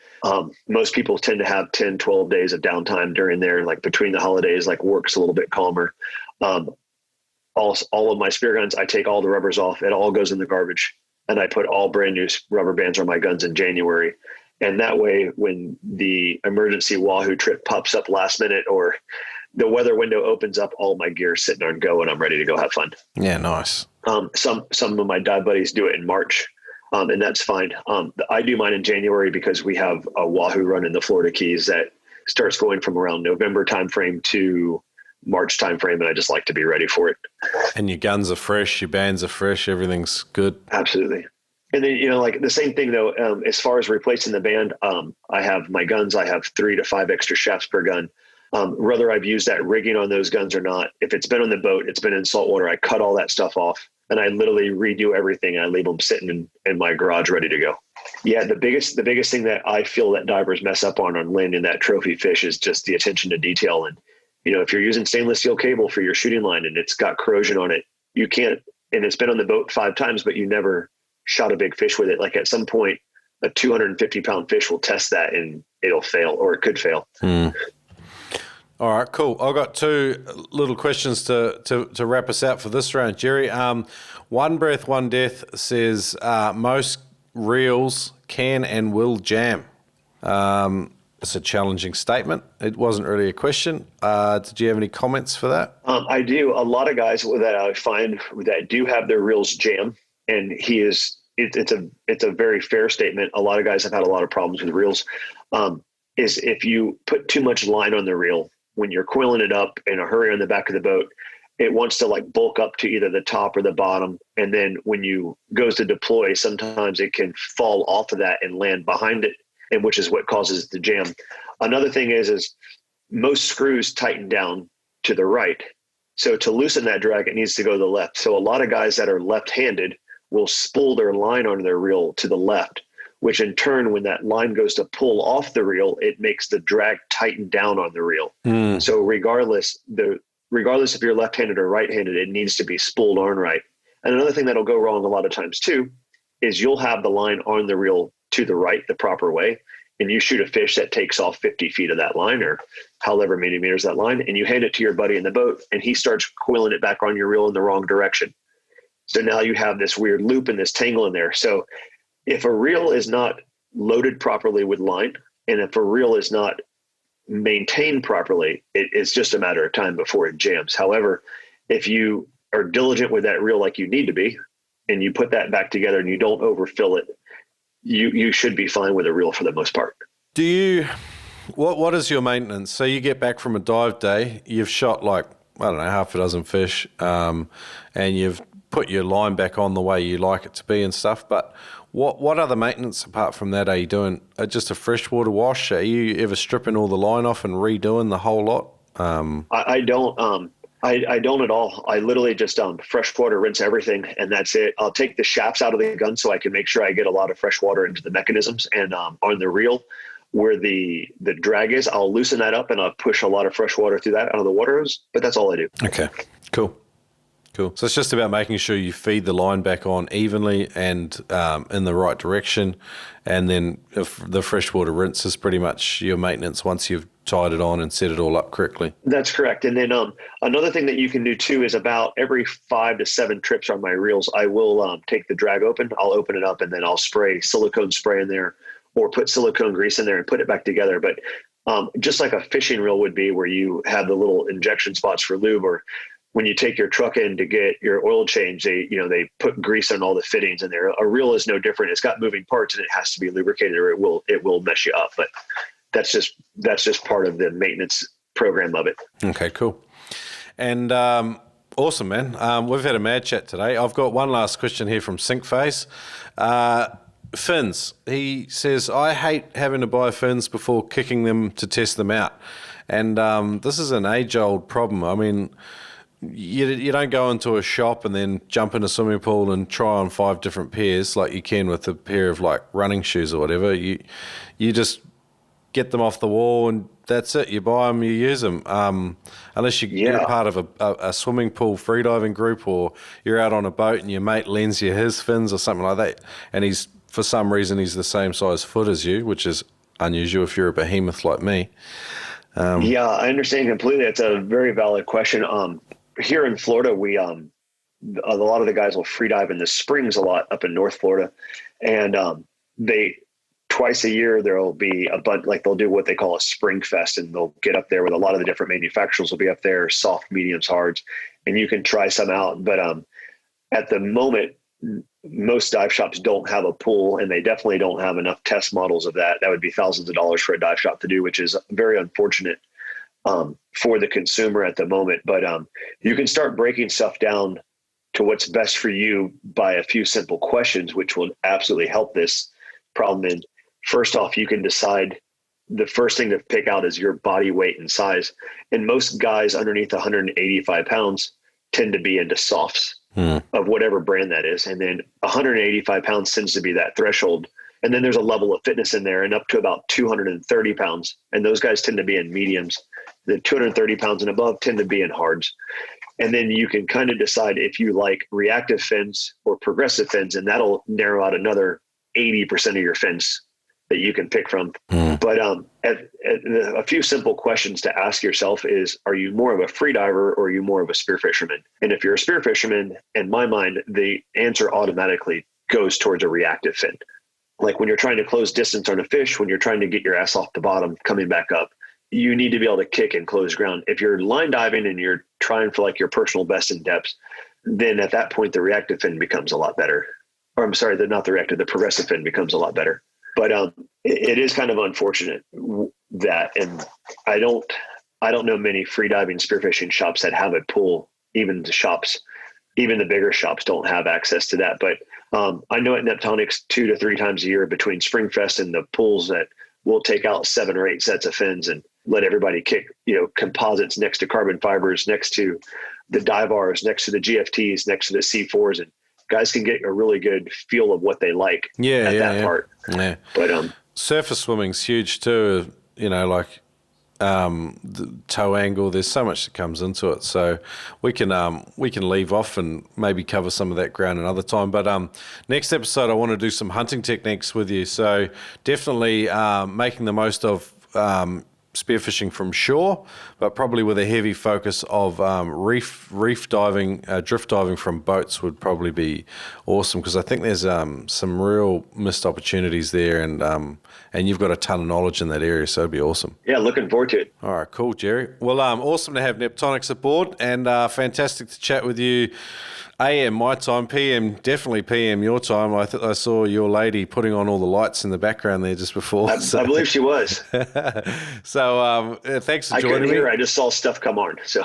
most people tend to have 10, 12 days of downtime during there. Like between the holidays, like work's a little bit calmer. All of my spear guns, I take all the rubbers off. It all goes in the garbage. And I put all brand new rubber bands on my guns in January. And that way, when the emergency Wahoo trip pops up last minute or the weather window opens up, all my gear is sitting on go and I'm ready to go have fun. Yeah, nice. Some of my dive buddies do it in March, and that's fine. I do mine in January because we have a Wahoo run in the Florida Keys that starts going from around November timeframe to March timeframe, and I just like to be ready for it. And your guns are fresh, your bands are fresh, everything's good. Absolutely. And then, like the same thing though, as far as replacing the band, I have my guns, I have 3 to 5 extra shafts per gun. Whether I've used that rigging on those guns or not, if it's been on the boat, it's been in salt water, I cut all that stuff off and I literally redo everything. And I leave them sitting in my garage ready to go. Yeah. The biggest thing that I feel that divers mess up on landing that trophy fish is just the attention to detail. And, if you're using stainless steel cable for your shooting line and it's got corrosion on it, you can't, and it's been on the boat 5 times, but you never shot a big fish with it. Like at some point, a 250 pound fish will test that and it'll fail, or it could fail. All right, cool. I've got 2 little questions to wrap us out for this round, Jerry. One Breath, One Death says most reels can and will jam. It's a challenging statement. It wasn't really a question. Did you have any comments for that? I do. A lot of guys that I find that do have their reels jam, and it's a very fair statement. A lot of guys have had a lot of problems with reels. Is if you put too much line on the reel when you're coiling it up in a hurry on the back of the boat, it wants to like bulk up to either the top or the bottom. And then when you goes to deploy, sometimes it can fall off of that and land behind it, and which is what causes the jam. Another thing is most screws tighten down to the right. So to loosen that drag, it needs to go to the left. So a lot of guys that are left-handed will spool their line on their reel to the left, which in turn, when that line goes to pull off the reel, it makes the drag tighten down on the reel. So regardless if you're left-handed or right-handed, it needs to be spooled on right. And another thing that'll go wrong a lot of times too, is you'll have the line on the reel to the right the proper way, and you shoot a fish that takes off 50 feet of that line or however many meters that line, and you hand it to your buddy in the boat, and he starts coiling it back on your reel in the wrong direction. So now you have this weird loop and this tangle in there. So if a reel is not loaded properly with line, and if a reel is not maintained properly, it's just a matter of time before it jams. However, if you are diligent with that reel like you need to be, and you put that back together and you don't overfill it, you should be fine with a reel for the most part. What is your maintenance? So you get back from a dive day, you've shot like, I don't know, half a dozen fish, and you've put your line back on the way you like it to be and stuff, but what other maintenance apart from that are you doing? Just a freshwater wash? Are you ever stripping all the line off and redoing the whole lot? I don't. I don't at all. I literally just freshwater rinse everything, and that's it. I'll take the shafts out of the gun so I can make sure I get a lot of fresh water into the mechanisms, and on the reel where the drag is, I'll loosen that up and I'll push a lot of fresh water through that out of the water hose. But that's all I do. Okay, cool. So it's just about making sure you feed the line back on evenly and in the right direction, and then if the freshwater rinse is pretty much your maintenance once you've tied it on and set it all up correctly. That's correct. And then another thing that you can do too is about every 5 to 7 trips on my reels, I will take the drag open. I'll open it up and then I'll spray silicone spray in there or put silicone grease in there and put it back together. But just like a fishing reel would be, where you have the little injection spots for lube, or when you take your truck in to get your oil change, they put grease on all the fittings in there. A reel is no different. It's got moving parts and it has to be lubricated or it will mess you up. But that's just part of the maintenance program of it. Okay, cool. And awesome, man. We've had a mad chat today. I've got one last question here from Syncphase. Fins. He says, I hate having to buy fins before kicking them to test them out. And this is an age-old problem. I mean, you don't go into a shop and then jump in a swimming pool and try on 5 different pairs like you can with a pair of like running shoes or whatever. You just get them off the wall and that's it. You buy them, you use them. Unless you're part of a swimming pool freediving group, or you're out on a boat and your mate lends you his fins or something like that, and for some reason he's the same size foot as you, which is unusual if you're a behemoth like me. Yeah, I understand completely. It's a very valid question. Here in Florida, we a lot of the guys will free dive in the springs a lot up in North Florida, and they twice a year there'll be a bunch, like they'll do what they call a spring fest, and they'll get up there with a lot of the different manufacturers will be up there, soft, mediums, hards, and you can try some out. But at the moment, most dive shops don't have a pool, and they definitely don't have enough test models of that. That would be thousands of dollars for a dive shop to do, which is very unfortunate for the consumer at the moment. But you can start breaking stuff down to what's best for you by a few simple questions, which will absolutely help this problem. And first off, you can decide, the first thing to pick out is your body weight and size. And most guys underneath 185 pounds tend to be into softs of whatever brand that is. And then 185 pounds tends to be that threshold. And then there's a level of fitness in there and up to about 230 pounds. And those guys tend to be in mediums. The 230 pounds and above tend to be in hards. And then you can kind of decide if you like reactive fins or progressive fins, and that'll narrow out another 80% of your fins that you can pick from. But a few simple questions to ask yourself is, are you more of a free diver or are you more of a spear fisherman? And if you're a spear fisherman, in my mind, the answer automatically goes towards a reactive fin. like when you're trying to close distance on a fish, when you're trying to get your ass off the bottom, coming back up, you need to be able to kick and close ground. If you're line diving and you're trying for like your personal best in depth, then at that point, the reactive fin becomes a lot better. Or I'm sorry, not the reactive, the progressive fin becomes a lot better. But it is kind of unfortunate that, and I don't know many freediving spearfishing shops that have a pool. Even the bigger shops don't have access to that. But I know at Neptonics 2 to 3 times a year between Springfest and the pools that we'll take out 7 or 8 sets of fins and let everybody kick, composites next to carbon fibers, next to the dive bars, next to the GFTs, next to the C4s, and guys can get a really good feel of what they like at that part. Yeah. But surface swimming's huge too, like the toe angle. There's so much that comes into it. So we can leave off and maybe cover some of that ground another time. But next episode I want to do some hunting techniques with you. So definitely making the most of spearfishing from shore, but probably with a heavy focus of reef diving, drift diving from boats would probably be awesome, because I think there's some real missed opportunities there, and you've got a ton of knowledge in that area, so it'd be awesome. Yeah, looking forward to it. All right, cool, Jerry. Well, awesome to have Neptonics aboard, and fantastic to chat with you. AM my time, PM definitely PM your time. I saw your lady putting on all the lights in the background there just before. I believe she was. So thanks for joining me. I couldn't hear her, I just saw stuff come on. So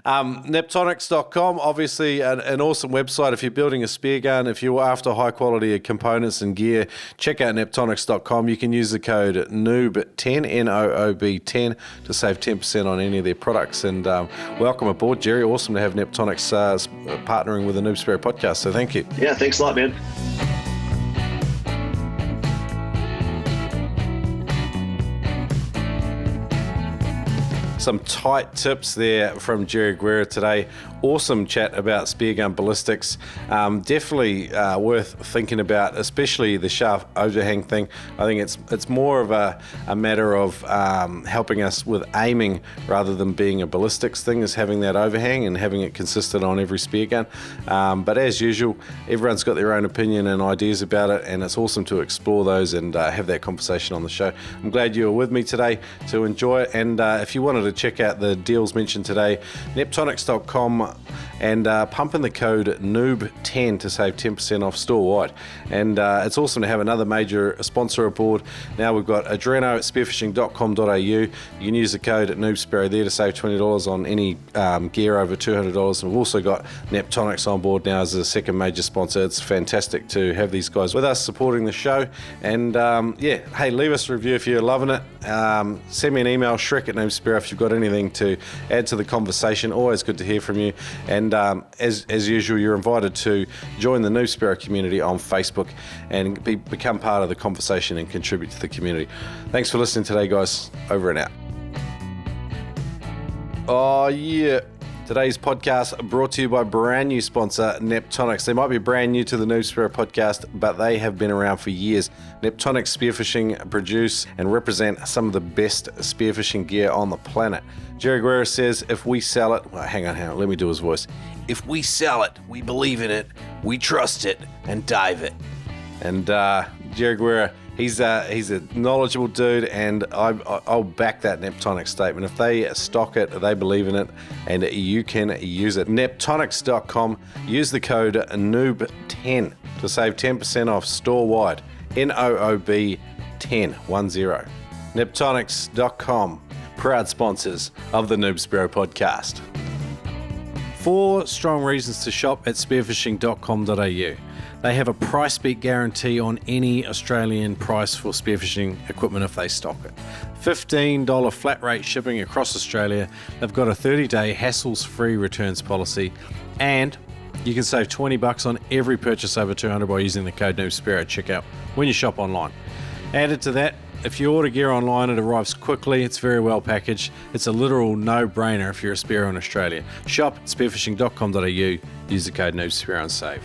Neptonics.com, obviously an awesome website if you're building a spear gun. If you're after high quality components and gear, check out Neptonics.com. You can use the code NOOB10, NOOB10, to save 10% on any of their products. And welcome aboard, Jerry. Awesome to have Neptonics partnering with the Noob Spearo podcast, so thank you. Yeah, thanks a lot, man. Some tight tips there from Jerry Guerra today. Awesome chat about spear gun ballistics. Definitely worth thinking about, especially the shaft overhang thing. I think it's more of a matter of helping us with aiming rather than being a ballistics thing, is having that overhang and having it consistent on every spear gun. But as usual, everyone's got their own opinion and ideas about it, and it's awesome to explore those and have that conversation on the show. I'm glad you were with me today to enjoy it. And if you wanted to check out the deals mentioned today, Neptonics.com, and pump in the code NOOB10 to save 10% off store-wide. And it's awesome to have another major sponsor aboard. Now we've got Adreno at spearfishing.com.au. You can use the code at Noob Spearo there to save $20 on any gear over $200. And we've also got Neptonics on board now as a second major sponsor. It's fantastic to have these guys with us supporting the show. And hey, leave us a review if you're loving it. Send me an email, Shrek at Noob Spearo, if you've got anything to add to the conversation. Always good to hear from you. And as usual, you're invited to join the Noob Spearo community on Facebook and become part of the conversation and contribute to the community. Thanks for listening today, guys. Over and out. Oh, yeah. Today's podcast brought to you by brand new sponsor, Neptonics. They might be brand new to the Noob Spearo podcast, but they have been around for years. Neptonics Spearfishing produce and represent some of the best spearfishing gear on the planet. Jerry Guerra says, if we sell it, well, hang on, let me do his voice. If we sell it, we believe in it, we trust it, and dive it. And Jerry Guerra, he's a knowledgeable dude, and I'll back that Neptonics statement. If they stock it, they believe in it, and you can use it. Neptonics.com, use the code NOOB10 to save 10% off store-wide. NOOB10, 10. Neptonics.com, proud sponsors of the Noob Spearo podcast. 4 strong reasons to shop at spearfishing.com.au. They have a price beat guarantee on any Australian price for spearfishing equipment if they stock it. $15 flat rate shipping across Australia. They've got a 30-day hassles-free returns policy, and you can save $20 on every purchase over $200 by using the code NOOBSPEARO at checkout when you shop online. Added to that, if you order gear online, it arrives quickly, it's very well packaged. It's a literal no-brainer if you're a spearer in Australia. Shop at spearfishing.com.au, use the code NOOBSPEARO and save.